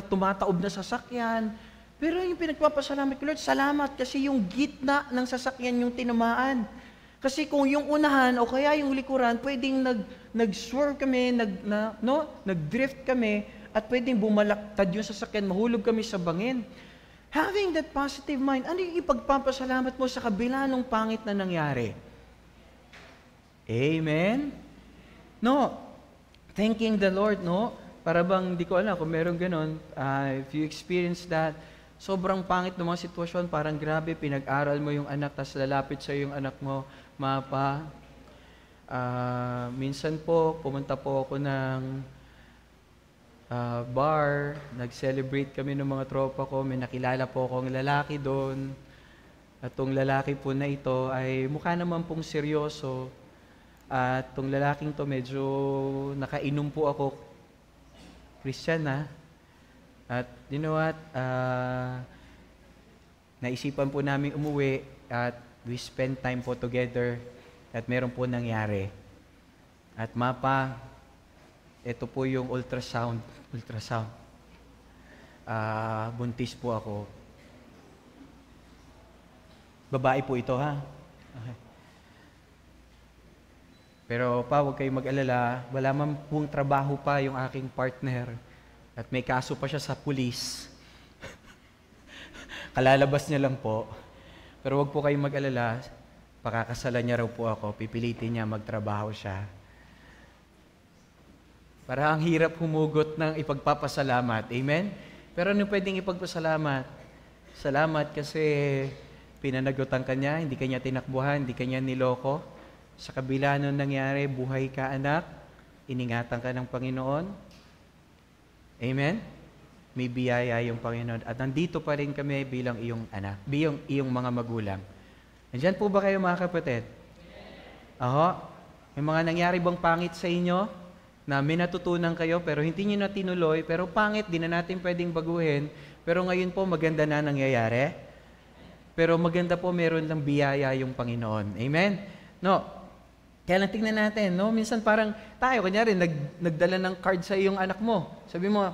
tumataob na sasakyan. Pero yung pinagpapasalamat ko, Lord, salamat kasi yung gitna ng sasakyan yung tinamaan. Kasi kung yung unahan o kaya yung likuran, pwedeng nag-swerve kami, nag-drift kami, at pwedeng bumalaktad yung sasakyan, mahulog kami sa bangin. Having that positive mind, ano yung ipagpapasalamat mo sa kabila ng pangit na nangyari? Amen? Thanking the Lord, Para bang, di ko alam kung meron ganon, if you experience that, sobrang pangit ng mga sitwasyon, parang grabe, pinag-aral mo yung anak, tas lalapit sa yung anak mo, Mapa. Minsan po, pumunta po ako ng bar, nag-celebrate kami ng mga tropa ko, may nakilala po akong lalaki doon. At tong lalaki po na ito ay mukha naman pong seryoso. At tong lalaking to medyo nakainom po ako, Christian na. At you know what, naisipan po namin umuwi at we spend time po together at meron po nangyari. At Mapa, ito po yung ultrasound. Buntis po ako. Babae po ito, ha? Okay. Pero pa, huwag kayong mag-alala. Wala man pong trabaho pa yung aking partner. At may kaso pa siya sa pulis. Kalalabas niya lang po. Pero huwag po kayong mag-alala. Pakakasalan niya raw po ako. Pipilitin niya magtrabaho siya. Para ang hirap humugot ng ipagpapasalamat. Amen? Pero ano pwedeng ipagpasalamat? Salamat kasi pinanagutan ka niya, hindi ka niya tinakbuhan, hindi ka niya niloko. Sa kabila nung nangyari, buhay ka anak, iningatan ka ng Panginoon. Amen? May biyaya yung Panginoon. At nandito pa rin kami bilang iyong anak, bilang iyong mga magulang. Nandiyan po ba kayo mga kapatid? May mga nangyari bang pangit sa inyo? Na may natutunan kayo pero hindi nyo na tinuloy, pero pangit, di na natin pwedeng baguhin, pero ngayon po maganda na nangyayari. Pero maganda po, meron lang biyaya yung Panginoon. Amen? Kaya lang tingnan natin, minsan parang tayo, kunyari, nagdala ng card sa iyong anak mo. Sabi mo,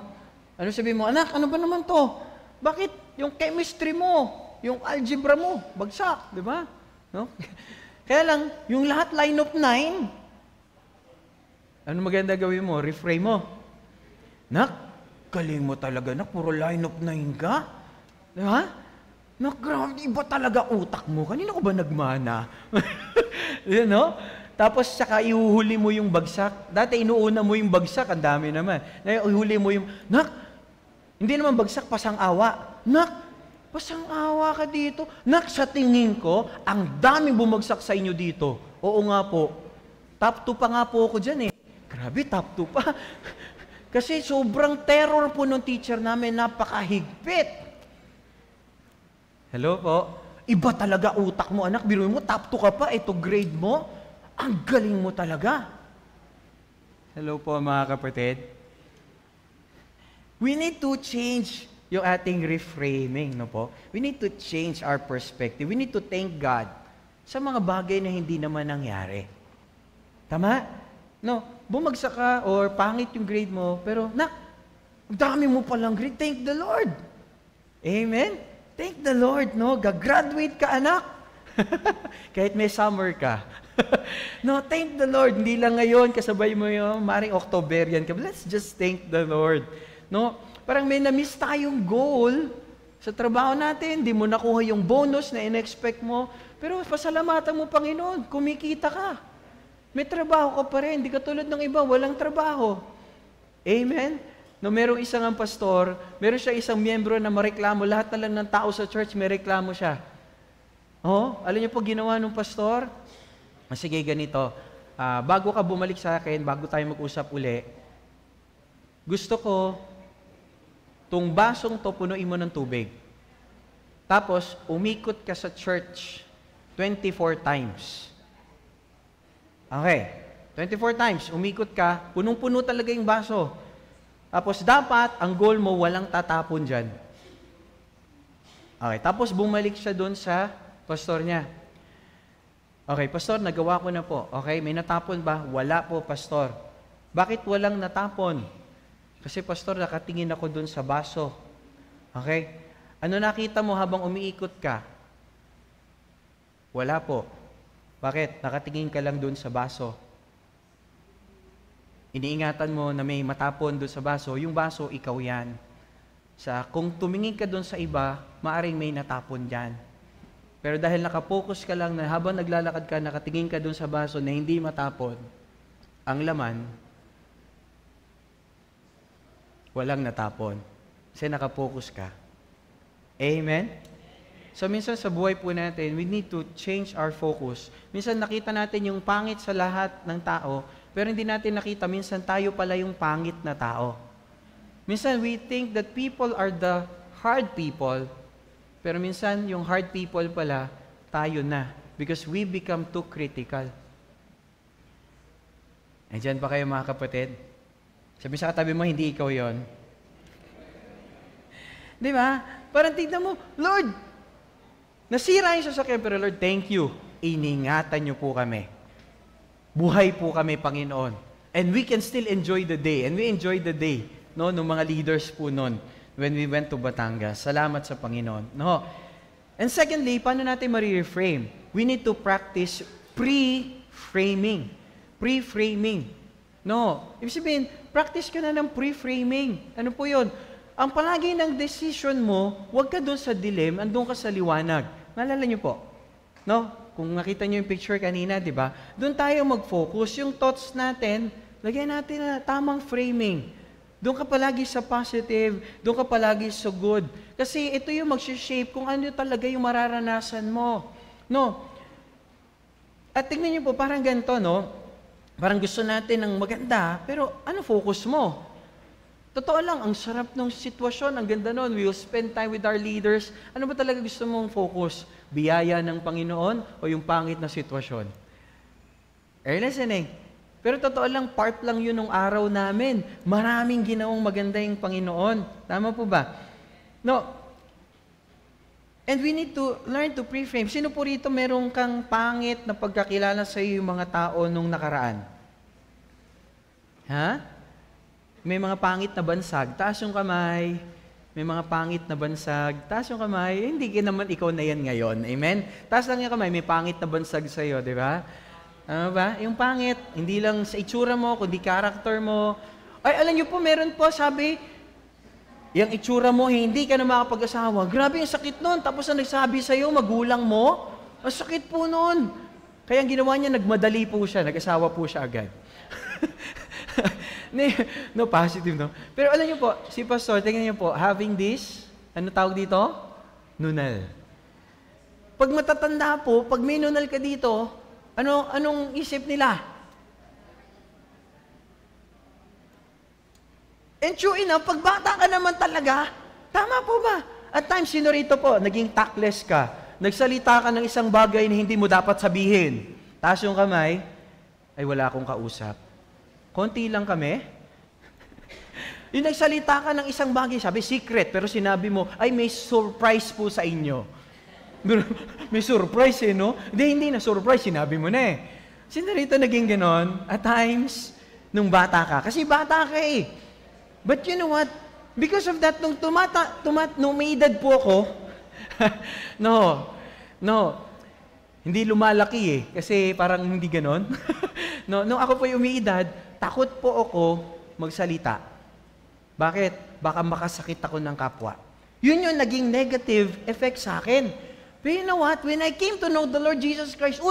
anak, ano ba naman to? Bakit yung chemistry mo, yung algebra mo, bagsak, di ba? Kaya lang, yung lahat line of 9, ano maganda gawin mo? Reframe mo. Nak, galing mo talaga, nak. Puro line of 9 ka. Di ba? Nak, grabe, iba talaga utak mo. Kanina ko ba nagmana? Tapos saka ihuhuli mo yung bagsak. Dati inuuna mo yung bagsak, ang dami naman. Ngayon ihuli mo yung, nak, hindi naman bagsak, pasang-awa. Nak, pasang-awa ka dito. Nak, sa tingin ko, ang daming bumagsak sa inyo dito. Oo nga po. Top 2 pa nga po ako dyan eh. Grabe, top 2 pa. Kasi sobrang terror po ng teacher namin, napakahigpit. Hello po? Iba talaga utak mo, anak. Biruin mo, top 2 ka pa, ito grade mo. Ang galing mo talaga. Hello po mga kapatid. We need to change yung ating reframing, no po? We need to change our perspective. We need to thank God sa mga bagay na hindi naman nangyari. Tama? No, bumagsak ka or pangit yung grade mo, pero nak, ang dami mo palang grade. Thank the Lord. Amen? Thank the Lord, no? Gagraduate ka, anak. Kahit may summer ka. No, thank the Lord. Hindi lang ngayon, kasabay mo yung maring Octoberian ka. Let's just thank the Lord. No? Parang may na-miss tayong goal sa trabaho natin. Hindi mo nakuha yung bonus na in-expect mo. Pero pasalamatan mo, Panginoon, kumikita ka. May trabaho ka pa rin. Hindi ka tulad ng iba, walang trabaho. Amen? No, merong isang ang pastor, meron siya isang miyembro na mareklamo. Lahat na lang ng tao sa church, may reklamo siya. Oh, alam niyo po ginawa ng pastor? Sige, ganito. Bago ka bumalik sa akin, bago tayo mag-usap uli, gusto ko, tong basong to, punuin mo ng tubig. Tapos, umikot ka sa church 24 times. Okay. 24 times, umikot ka, punong-puno talaga yung baso. Tapos, dapat, ang goal mo, walang tatapon dyan. Okay. Tapos, bumalik siya doon sa pastor niya. Okay, pastor, nagawa ko na po. Okay, may natapon ba? Wala po, pastor. Bakit walang natapon? Kasi, pastor, nakatingin ako dun sa baso. Okay? Ano nakita mo habang umiikot ka? Wala po. Bakit? Nakatingin ka lang dun sa baso. Iniingatan mo na may matapon dun sa baso. Yung baso, ikaw yan. Kung tumingin ka dun sa iba, maaring may natapon dyan. Pero dahil nakapokus ka lang na habang naglalakad ka, nakatingin ka dun sa baso na hindi matapon, ang laman, walang natapon. Kasi nakapokus ka. Amen? So minsan sa buhay po natin, we need to change our focus. Minsan nakita natin yung pangit sa lahat ng tao, pero hindi natin nakita, minsan tayo pala yung pangit na tao. Minsan we think that people are the hard people, pero minsan, yung hard people pala, tayo na. Because we become too critical. Nandiyan pa kayo mga kapatid? Sabi sa katabi mo, hindi ikaw yon. Di ba? Parang tignan mo, Lord, nasira yung sasakyan, pero Lord, thank you. Iningatan niyo po kami. Buhay po kami, Panginoon. And we can still enjoy the day. And we enjoy the day, no, ng mga leaders po noon. When we went to Batangas. Salamat sa Panginoon. No? And secondly, paano natin ma-reframe? We need to practice pre-framing. Pre-framing. No. Ibig sabihin, practice ka na ng pre-framing. Ano po yun? Ang palagi ng decision mo, huwag ka doon sa dilim, andun ka sa liwanag. Naalala niyo po? No? Kung nakita niyo yung picture kanina, di ba? Doon tayo mag-focus. Yung thoughts natin, lagyan natin na tamang framing. Doon ka palagi sa positive, doon ka palagi sa good. Kasi ito yung mag-shape kung ano talaga yung mararanasan mo. No? At tingnan niyo po, parang ganito, no? Parang gusto natin ng maganda, pero ano focus mo? Totoo lang, ang sarap ng sitwasyon, ang ganda nun. We will spend time with our leaders. Ano ba talaga gusto mong focus? Biyaya ng Panginoon o yung pangit na sitwasyon? Listening. Pero totoo lang, part lang yun ng araw namin. Maraming ginawang maganda yung Panginoon. Tama po ba? No. And we need to learn to pre-frame. Sino po rito merong kang pangit na pagkakilala sa iyo yung mga tao nung nakaraan? Ha? May mga pangit na bansag. Taas yung kamay. May mga pangit na bansag. Taas yung kamay. Hindi ka naman ikaw na yan ngayon. Amen? Taas lang yung kamay. May pangit na bansag sa iyo, di ba? Ano ba? Yung pangit, hindi lang sa itsura mo, kundi character mo. Ay, alam niyo po, meron po, sabi, yung itsura mo, hindi ka na makapag-asawa. Grabe yung sakit nun. Tapos ang nagsabi sa'yo, magulang mo, ang sakit po nun. Kaya ang ginawa niya, nagmadali po siya, nag-asawa po siya agad. No, positive, no? Pero alam niyo po, si Pastor, tingnan niyo po, having this, ano tawag dito? Nunal. Pag matatanda po, pag may nunal ka dito, anong isip nila? And true enough, pag bata ka naman talaga, tama po ba? At times, sino rito po, naging tactless ka, nagsalita ka ng isang bagay na hindi mo dapat sabihin. Taas yung kamay, ay wala akong kausap. Konti lang kami. Yung nagsalita ka ng isang bagay, sabi secret, pero sinabi mo, ay may surprise po sa inyo. May surprise no? Hindi na surprise, sinabi mo na Sino rito naging ganon? At times, nung bata ka. Kasi bata ka But you know what? Because of that, nung may edad po ako, no, hindi lumalaki kasi parang hindi ganon. No, nung ako po yung umiidad, takot po ako magsalita. Bakit? Baka makasakit ako ng kapwa. Yun yung naging negative effect sa akin. But you know what? When I came to know the Lord Jesus Christ,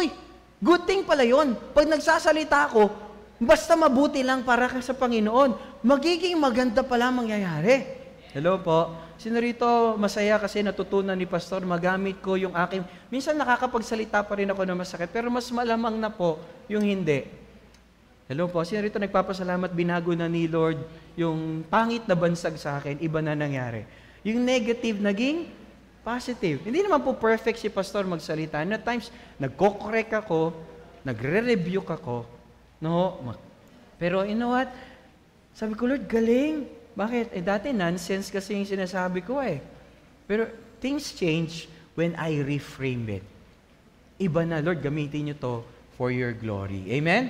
good thing pala yun. Pag nagsasalita ako, basta mabuti lang para ka sa Panginoon, magiging maganda pala mangyayari. Hello po. Sino rito masaya kasi natutunan ni Pastor, magamit ko yung aking, minsan nakakapagsalita pa rin ako na masakit, pero mas malamang na po yung hindi. Hello po. Sino rito nagpapasalamat, binago na ni Lord yung pangit na bansag sa akin, iba na nangyari. Yung negative naging positive. Hindi naman po perfect si Pastor magsalita. And at times, nagko-correct ako, nagre-rebuke ako, no? Pero you know what? Sabi ko, Lord, galing. Bakit? Dati nonsense kasi yung sinasabi ko Pero things change when I reframe it. Iba na, Lord, gamitin niyo to for your glory. Amen?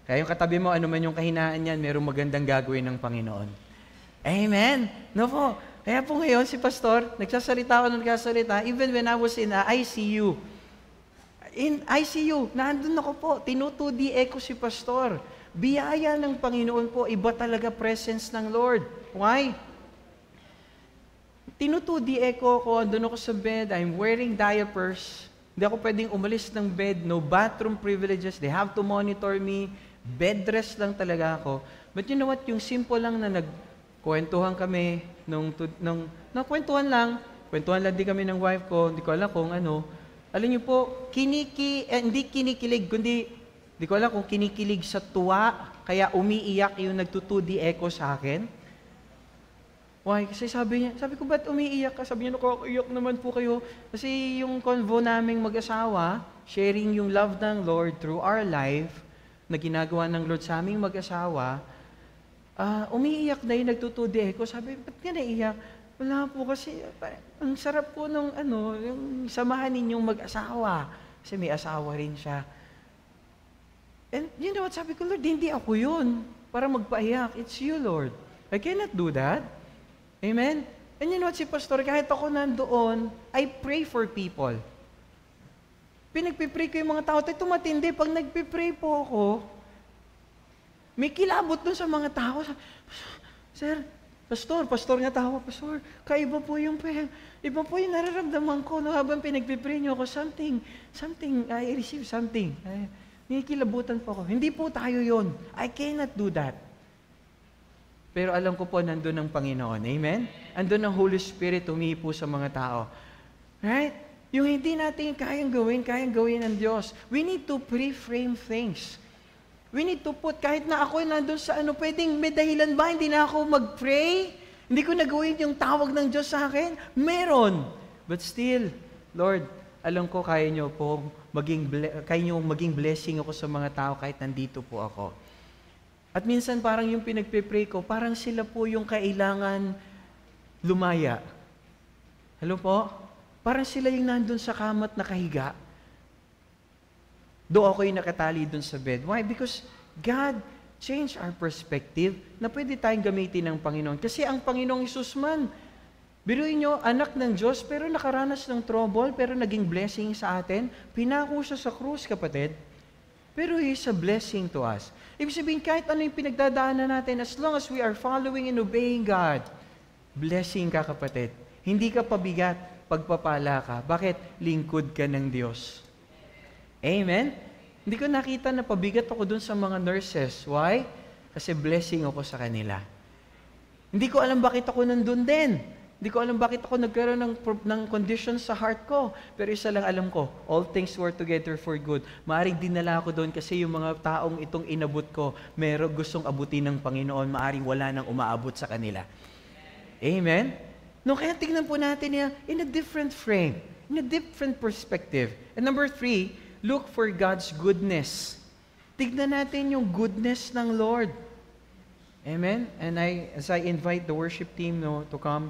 Kaya yung katabi mo, ano man yung kahinaan niyan, merong magandang gagawin ng Panginoon. Amen? No po. Kaya po ngayon, si Pastor, nagsasalita even when I was in ICU. In ICU, nandun ako po, tinutudi ko si Pastor. Biyaya ng Panginoon po, iba talaga presence ng Lord. Why? Tinutudi ko ako, andun ako sa bed, I'm wearing diapers, hindi ako pwedeng umalis ng bed, no bathroom privileges, they have to monitor me, bed rest lang talaga ako. But you know what, yung simple lang na nagkwentuhan kami, kwentuhan lang din kami ng wife ko, hindi ko alam kung ano, alam niyo po, hindi kinikilig, kundi, di ko alam kung kinikilig sa tuwa, kaya umiiyak yung nagtutudi echo sa akin. Why? Kasi sabi ko, ba't umiiyak ka? Sabi niya, nakakaiyak naman po kayo. Kasi yung convo naming mag-asawa, sharing yung love ng Lord through our life, na ginagawa ng Lord sa aming mag-asawa, umiiyak na yung nagtutudi echo. Sabi, ba't ka naiyak? Wala po kasi, ang sarap po nung yung samahan ninyong mag-asawa. Kasi may asawa rin siya. And you know what, sabi ko, Lord, hindi ako yun para magpaiyak. It's you, Lord. I cannot do that. Amen? And you know what, si Pastor, kahit ako nandoon, I pray for people. Pinagpipray ko yung mga tao. Tayo tumatindi, pag nagpipray po ako, may kilabot dun sa mga tao. Sir, Pastor nga tao, Pastor, kaiba po yung iba po yung nararamdaman ko no, habang pinagpipray niyo ako, something, I receive something. Nikikilabutan po ako. Hindi po tayo yon. I cannot do that. Pero alam ko po, nandun ang Panginoon. Amen? Andun ang Holy Spirit humihipo sa mga tao. Right? Yung hindi natin kayang gawin ng Diyos. We need to pre-frame things. We need to put, kahit na ako nandun sa pwedeng may dahilan ba, hindi na ako mag-pray? Hindi ko nagawin yung tawag ng Diyos sa akin? Meron. But still, Lord, alam ko kaya nyo maging blessing ako sa mga tao kahit nandito po ako. At minsan parang yung pinagpipray ko, parang sila po yung kailangan lumaya. Hello po? Parang sila yung nandun sa kamat nakahiga. Do ako yung nakatali dun sa bed. Why? Because God changed our perspective na pwede tayong gamitin ng Panginoon. Kasi ang Panginoong Isus man, biruin nyo, anak ng Diyos, pero nakaranas ng trouble, pero naging blessing sa atin. Pinako siya sa krus, kapatid. Pero He is a blessing to us. Ibig sabihin, kahit ano yung pinagdadaanan natin, as long as we are following and obeying God, blessing ka, kapatid. Hindi ka pabigat, pagpapala ka. Bakit? Lingkod ka ng Diyos. Amen? Hindi ko nakita na pabigat ako dun sa mga nurses. Why? Kasi blessing ako sa kanila. Hindi ko alam bakit ako nandun din. Hindi ko alam bakit ako nagkaroon ng condition sa heart ko. Pero isa lang alam ko, all things work together for good. Maaring dinala ako doon kasi yung mga taong itong inabot ko, meron gustong abutin ng Panginoon, maaring wala nang umaabot sa kanila. Amen? No, kaya tingnan po natin yan in a different frame, in a different perspective. And number 3, look for God's goodness. Tignan natin yung goodness ng Lord. Amen? And as I invite the worship team to come,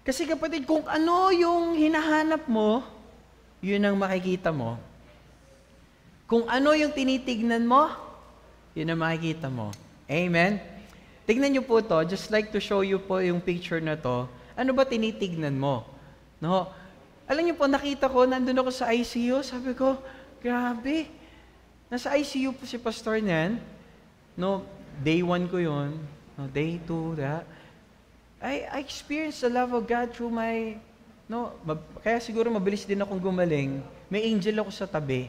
kasi kapatid, kung ano yung hinahanap mo, yun ang makikita mo. Kung ano yung tinitignan mo, yun ang makikita mo. Amen? Tignan niyo po to, just like to show you po yung picture na to, ano ba tinitignan mo? No? Alam niyo po, nakita ko, nandun ako sa ICU, sabi ko, grabe. Nasa ICU po si pastor niyan. No, day 1 ko yun. No, day 2, that. I experienced the love of God through my, kaya siguro mabilis din akong gumaling. May angel ako sa tabi.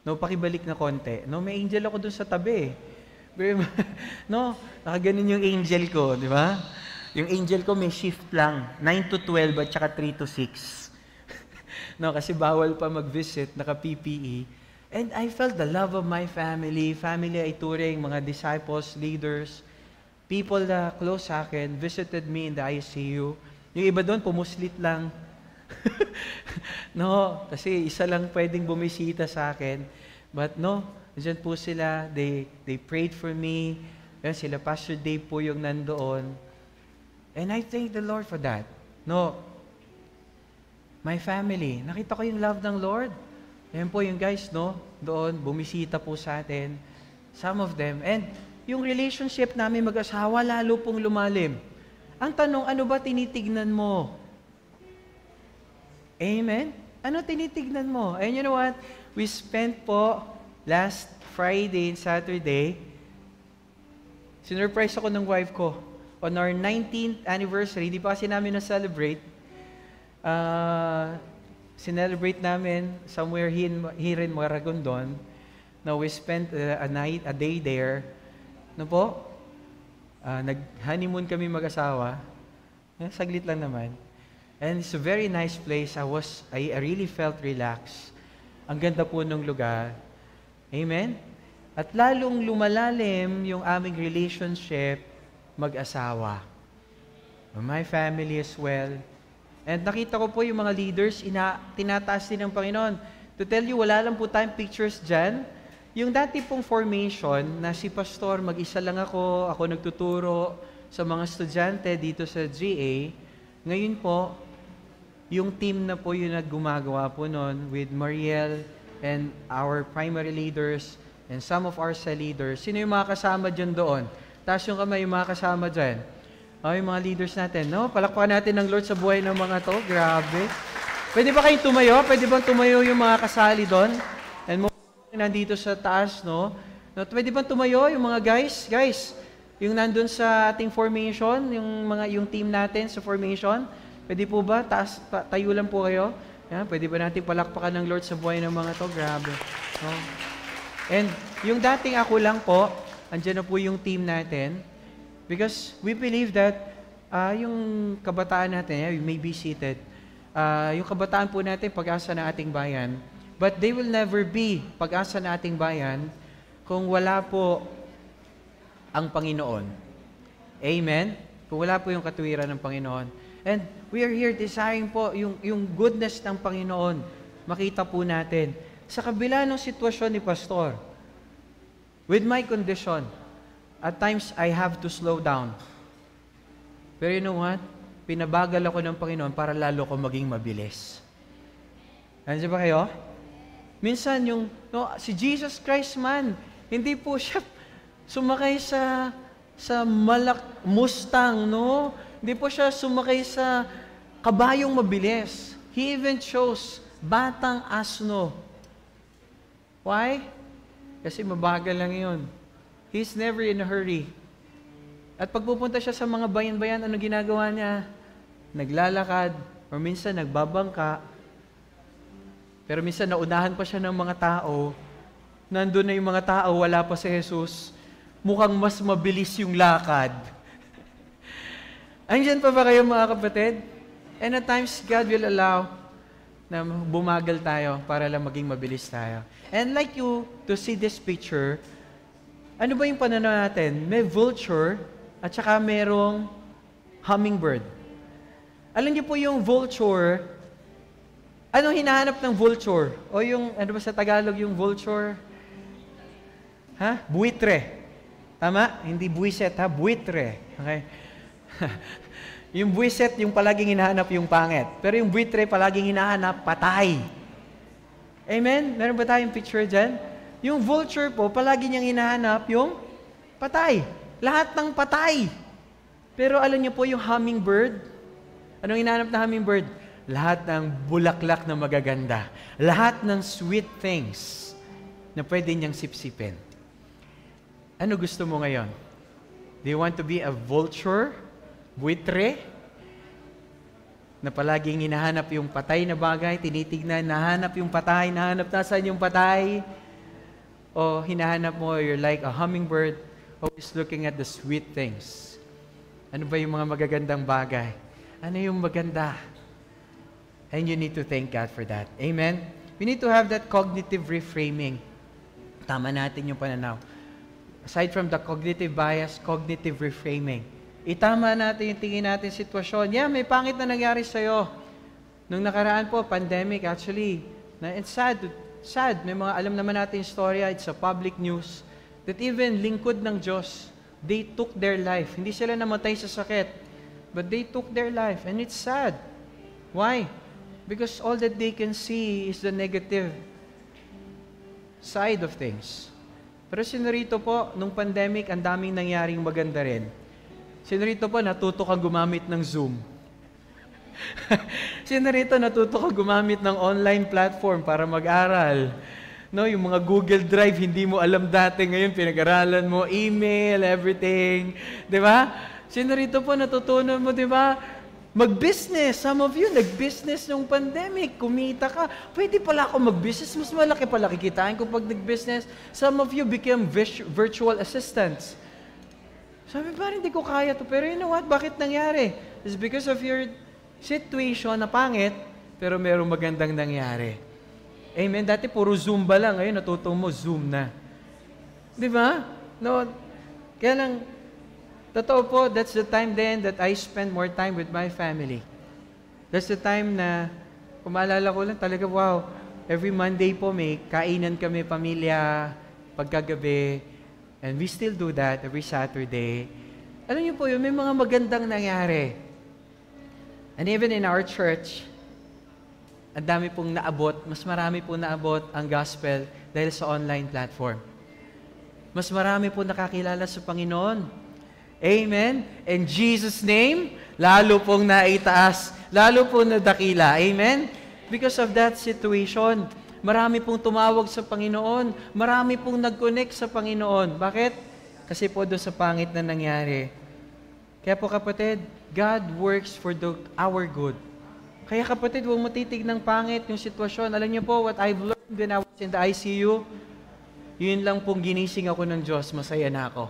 No, pakibalik na konti. No, may angel ako dun sa tabi. No, nakaganon yung angel ko, di ba? Yung angel ko may shift lang, 9 to 12 at saka 3 to 6. No, kasi bawal pa mag-visit, naka-PPE. And I felt the love of my family. Family ay turing, mga disciples, leaders, people na close sa akin, visited me in the ICU. Yung iba doon, pumuslit lang. No, kasi isa lang pwedeng bumisita sa akin. But no, dyan po sila, they prayed for me. Yan, sila Pastor Dave po yung nandoon. And I thank the Lord for that. No, my family, nakita ko yung love ng Lord. Yan po yung guys, doon, bumisita po sa atin. Some of them. And yung relationship namin mag-asawa, lalo pong lumalim. Ang tanong, ano ba tinitignan mo? Amen? Ano tinitignan mo? And you know what? We spent po last Friday and Saturday, sinurprise ako ng wife ko. On our 19th anniversary, di pa kasi namin na-celebrate, sinelebrate namin somewhere here in Maragondon. Now, we spent a day there. No po? Nag-honeymoon kami mag-asawa. Saglit lang naman. And it's a very nice place. I really felt relaxed. Ang ganda po ng lugar. Amen? At lalong lumalalim yung aming relationship mag-asawa. My family as well. And nakita ko po yung mga leaders, tinataas din ng Panginoon. To tell you, wala lang po tayong pictures dyan. Yung dati pong formation na si Pastor, mag-isa lang ako nagtuturo sa mga estudyante dito sa GA. Ngayon po, yung team na po yung naggumagawa po noon with Mariel and our primary leaders and some of our cell leaders. Sino yung mga kasama dyan doon? Taas yung kamay yung mga kasama dyan. Yung mga leaders natin. No? Palakpakan natin ng Lord sa buhay ng mga to. Grabe. Pwede ba kayong tumayo? Pwede bang tumayo yung mga kasali doon? And nandito sa taas, no? Pwede bang tumayo yung mga guys? Guys, yung nandun sa ating formation, yung team natin sa formation, pwede po ba? Tayo lang po kayo. Yan, pwede ba natin palakpakan ng Lord sa buhay ng mga to? Grabe. No? And yung dating ako lang po, andyan na po yung team natin. Because we believe that yung kabataan natin, you may be seated, yung kabataan po natin, pag-asa ng ating bayan, but they will never be pag-asa ng ating bayan kung wala po ang Panginoon. Amen? Kung wala po yung katuwiran ng Panginoon. And we are here desiring po yung goodness ng Panginoon. Makita po natin. Sa kabila ng sitwasyon ni Pastor, with my condition, at times I have to slow down. Pero you know what? Pinabagal ako ng Panginoon para lalo ko maging mabilis. Nandiyan ba kayo? Minsan si Jesus Christ man, hindi po siya sumakay sa Mustang, no? Hindi po siya sumakay sa kabayong mabilis. He even chose batang asno. Why? Kasi mabagal lang yun. He's never in a hurry. At pag pupunta siya sa mga bayan-bayan, ano ginagawa niya? Naglalakad, or minsan nagbabangka. Pero minsan naunahan pa siya ng mga tao nandun na yung mga tao, wala pa si Jesus, mukhang mas mabilis yung lakad. Andiyan pa ba kayo mga kapatid? And at times, God will allow na bumagal tayo para lang maging mabilis tayo. And like you, to see this picture, ano ba yung pananaw natin? May vulture at saka merong hummingbird. Alam niyo po yung vulture, anong hinahanap ng vulture? O yung, ano ba sa Tagalog yung vulture? Ha? Buitre. Tama? Hindi buiset, ha? Buitre. Okay? Yung buiset, yung palaging hinahanap yung pangit. Pero yung buitre, palaging hinahanap patay. Amen? Meron ba tayong picture dyan? Yung vulture po, palagi niyang hinahanap yung patay. Lahat ng patay. Pero alam niyo po yung hummingbird? Anong hinahanap na hummingbird? Lahat ng bulaklak na magaganda. Lahat ng sweet things na pwede niyang sipsipin. Ano gusto mo ngayon? Do you want to be a vulture? Buitre? Na palaging hinahanap yung patay na bagay, tinitignan, nahanap yung patay, nahanap nasaan yung patay? O hinahanap mo, you're like a hummingbird, always looking at the sweet things. Ano ba yung mga magagandang bagay? Ano yung maganda? And you need to thank God for that. Amen? We need to have that cognitive reframing. Tama natin yung pananaw. Aside from the cognitive bias, cognitive reframing. Itama natin yung tingin natin sitwasyon. Yeah, may pangit na nangyari sa'yo. Nung nakaraan po, pandemic, actually, it's sad. Sad. May mga alam naman natin yung storya, it's a public news, that even lingkod ng Diyos, they took their life. Hindi sila namatay sa sakit, but they took their life. And it's sad. Why? Because all that they can see is the negative side of things. Pero sinurito po, nung pandemic, ang daming nangyaring maganda rin. Sinurito po, natuto kang gumamit ng Zoom. Sinurito, natuto kang gumamit ng online platform para mag-aral. No, yung mga Google Drive, hindi mo alam dati, ngayon pinag-aralan mo, email, everything. Di ba? Sinurito po, natutunan mo, di ba? Mag-business. Some of you, nag-business nung pandemic. Kumita ka. Pwede pala ako mag-business. Mas malaki pala kikitain ko pag nag-business. Some of you became virtual assistants. Sabi, parang hindi ko kaya to. Pero you know what? Bakit nangyari? It's because of your situation na pangit, pero merong magandang nangyari. Amen? Dati puro Zumba lang. Ngayon, natutong mo, Zoom na. Di ba? No, kaya lang, totoo po, that's the time then that I spend more time with my family. That's the time na, kung maalala ko lang talaga, wow, every Monday po may kainan kami, pamilya, pagkagabi, and we still do that every Saturday. Alam niyo po yun, may mga magandang nangyari. And even in our church, ang dami pong naabot, mas marami pong naabot ang gospel dahil sa online platform. Mas marami pong nakakilala sa Panginoon. Amen? In Jesus' name, lalo pong naitaas, lalo pong nadakila. Amen? Because of that situation, marami pong tumawag sa Panginoon, marami pong nag-connect sa Panginoon. Bakit? Kasi po doon sa pangit na nangyari. Kaya po kapatid, God works for our good. Kaya kapatid, huwag mo titignan pangit yung sitwasyon. Alam niyo po, what I've learned when I was in the ICU, yun lang pong ginising ako ng Diyos, masaya na ako.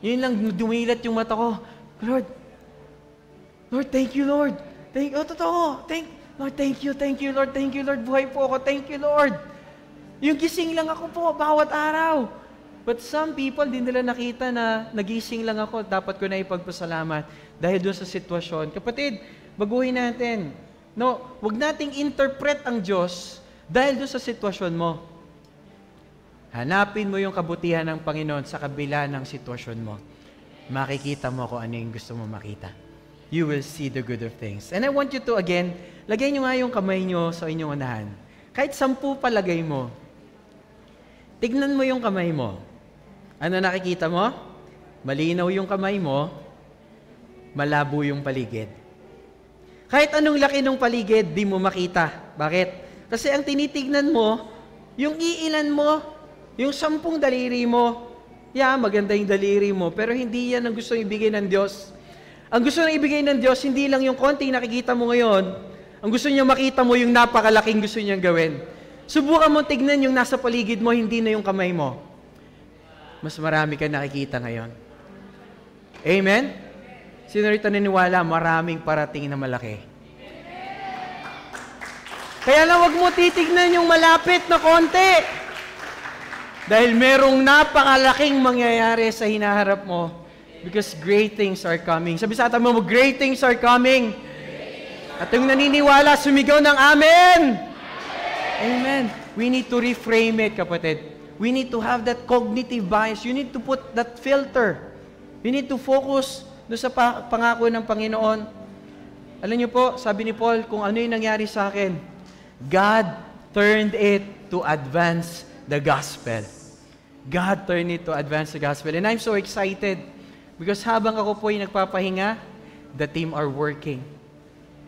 Yun lang, dumilat yung mata ko. Lord, thank you, Lord. Totoo. Lord, thank you, Lord. Buhay po ako. Thank you, Lord. Yung gising lang ako po, bawat araw. But some people, di nila nakita na nagising lang ako, dapat ko na ipagpasalamat dahil doon sa sitwasyon. Kapatid, baguhin natin. No, wag nating interpret ang Diyos dahil doon sa sitwasyon mo. Hanapin mo yung kabutihan ng Panginoon sa kabila ng sitwasyon mo. Makikita mo kung ano yung gusto mo makita. You will see the good of things. And I want you to, again, lagay nyo nga yung kamay nyo sa inyong unahan. Kahit 10 palagay mo, tignan mo yung kamay mo. Ano nakikita mo? Malinaw yung kamay mo, malabo yung paligid. Kahit anong laki ng paligid, di mo makita. Bakit? Kasi ang tinitignan mo, yung iilan mo, yung 10 daliri mo, maganda yung daliri mo, pero hindi yan ang gusto ibigay ng Diyos. Ang gusto nang ibigay ng Diyos, hindi lang yung konti nakikita mo ngayon. Ang gusto niya makita mo yung napakalaking gusto niyang gawin. Subukan mo tignan yung nasa paligid mo, hindi na yung kamay mo. Mas marami ka nakikita ngayon. Amen? Sino rito naniniwala, maraming parating na malaki? Kaya lang wag mo titignan yung malapit na konti. Dahil merong napakalaking mangyayari sa hinaharap mo. Because great things are coming. Sabi sa atin mo, great things are coming. At yung naniniwala, sumigaw ng Amen! Amen. We need to reframe it, kapatid. We need to have that cognitive bias. You need to put that filter. You need to focus doon sa pangako ng Panginoon. Alam niyo po, sabi ni Paul, kung ano yung nangyari sa akin, God turned it to advance the gospel. God turned it to advance the gospel. And I'm so excited because habang ako po yung nagpapahinga, the team are working.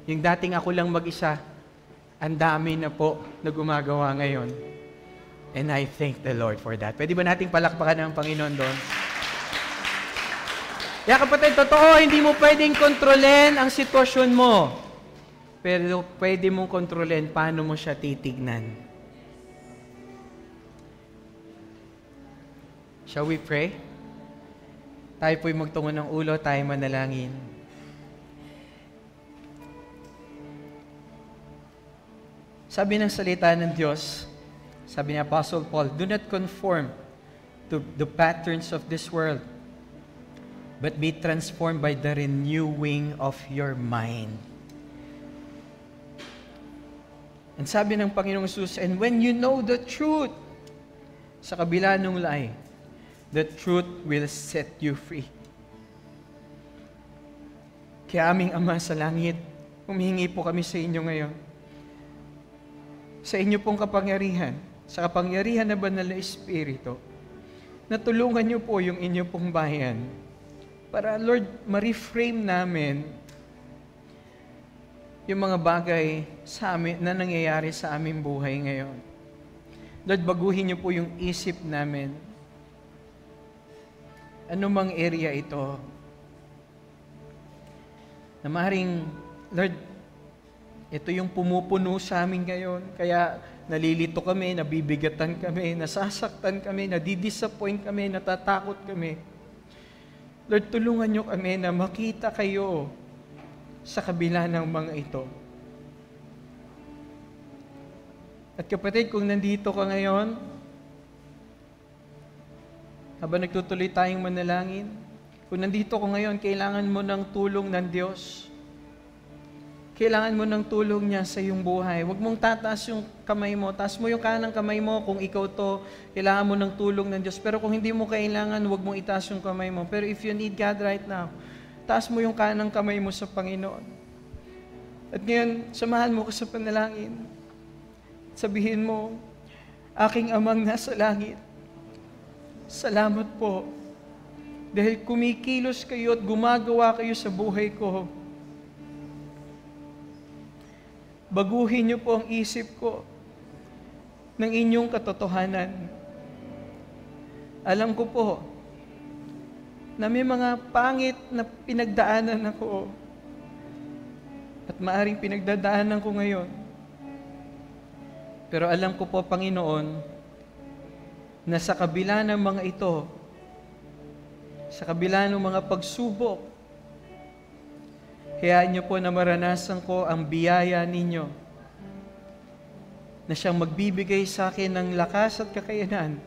Yung dating ako lang mag-isa, ang dami na po na gumagawa ngayon. And I thank the Lord for that. Pwede ba nating palakpakan ng Panginoon doon? Kaya kapatid, totoo, hindi mo pwedeng kontrolin ang sitwasyon mo. Pero pwede mong kontrolin paano mo siya titignan. Shall we pray? Tayo po'y magtungo ng ulo, tayo manalangin. Sabi ng salita ng Diyos, sabi ni Apostle Paul, do not conform to the patterns of this world, but be transformed by the renewing of your mind. And sabi ng Panginoong Jesus, and when you know the truth, sa kabila ng lie, the truth will set you free. Kaya aming Ama sa langit, humihingi po kami sa inyo ngayon. Sa inyo pong kapangyarihan, sa kapangyarihan na Banal na Espiritu, na tulungan niyo po yung inyo pong bayan para, Lord, ma-reframe namin yung mga bagay sa amin, na nangyayari sa aming buhay ngayon. Lord, baguhin niyo po yung isip namin. Ano mang area ito na maaaring, Lord, ito yung pumupuno sa amin ngayon. Kaya nalilito kami, nabibigatan kami, nasasaktan kami, nadidisappoint kami, natatakot kami. Lord, tulungan niyo kami na makita kayo sa kabila ng mga ito. At kapatid, kung nandito ka ngayon, habang nagtutuloy tayong manalangin, kung nandito ka ngayon, kailangan mo ng tulong ng Diyos. Kailangan mo ng tulong niya sa iyong buhay. Huwag mong tataas yung kamay mo. Taas mo yung kanang kamay mo kung ikaw to. Kailangan mo ng tulong ng Diyos. Pero kung hindi mo kailangan, huwag mong itaas yung kamay mo. Pero if you need God right now, taas mo yung kanang kamay mo sa Panginoon. At ngayon, samahan mo ko sa panalangin. Sabihin mo, aking Amang nasa langit, salamat po. Dahil kumikilos kayo at gumagawa kayo sa buhay ko. Baguhin niyo po ang isip ko ng inyong katotohanan. Alam ko po na may mga pangit na pinagdaanan ako at maaring pinagdadaanan ko ngayon. Pero alam ko po, Panginoon, na sa kabila ng mga ito, sa kabila ng mga pagsubok, hayaan niyo po na maranasan ko ang biyaya ninyo na siyang magbibigay sa akin ng lakas at kakayanan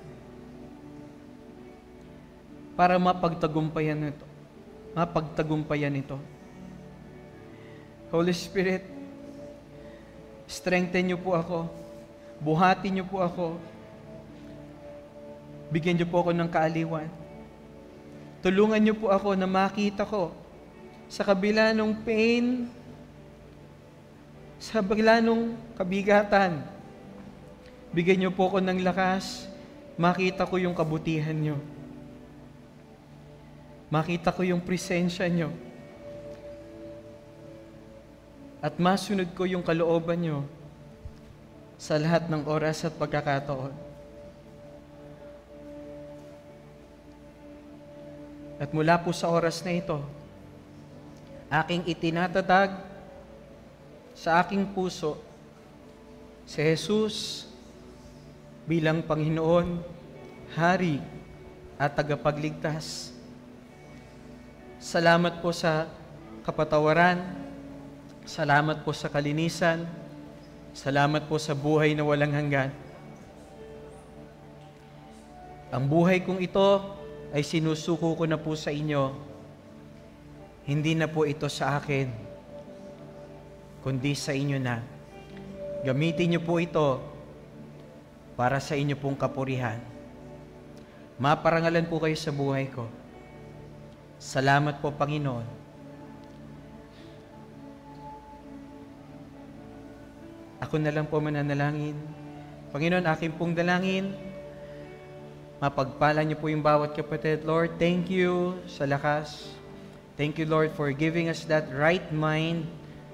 para mapagtagumpayan ito. Mapagtagumpayan ito. Holy Spirit, strengthen niyo po ako. Buhatin niyo po ako. Bigyan niyo po ako ng kaaliwan. Tulungan niyo po ako na makita ko sa kabila ng pain, sa kabila ng kabigatan, bigyan niyo po ako ng lakas, makita ko yung kabutihan niyo. Makita ko yung presensya niyo. At masunod ko yung kalooban niyo sa lahat ng oras at pagkakataon. At mula po sa oras na ito, aking itinatatag sa aking puso si Jesus bilang Panginoon, Hari at tagapagligtas. Salamat po sa kapatawaran. Salamat po sa kalinisan. Salamat po sa buhay na walang hanggan. Ang buhay kong ito ay sinusuko ko na po sa inyo. Hindi na po ito sa akin, kundi sa inyo na. Gamitin niyo po ito para sa inyo pong kapurihan. Maparangalan po kayo sa buhay ko. Salamat po, Panginoon. Ako na lang po mananalangin. Panginoon, aking pong dalangin, mapagpala niyo po yung bawat kapatid. Lord, thank you sa lakas. Thank you, Lord, for giving us that right mind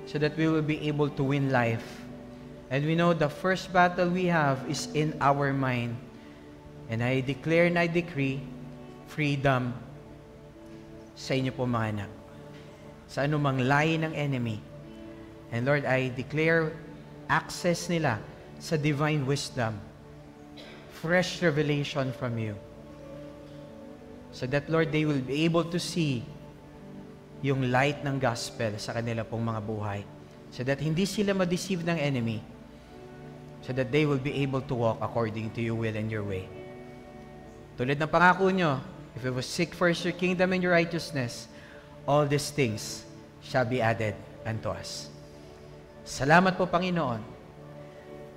so that we will be able to win life. And we know the first battle we have is in our mind. And I declare and I decree freedom sa inyo po mga anak. Sa anumang lahi ng enemy. And Lord, I declare access nila sa divine wisdom. Fresh revelation from you. So that, Lord, they will be able to see yung light ng gospel sa kanila pong mga buhay. So that hindi sila ma-deceive ng enemy. So that they will be able to walk according to your will and your way. Tulad ng pangako nyo, if we will seek first your kingdom and your righteousness, all these things shall be added unto us. Salamat po, Panginoon.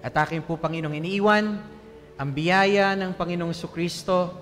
At aking po, Panginoong, iniiwan ang biyaya ng Panginoong Jesucristo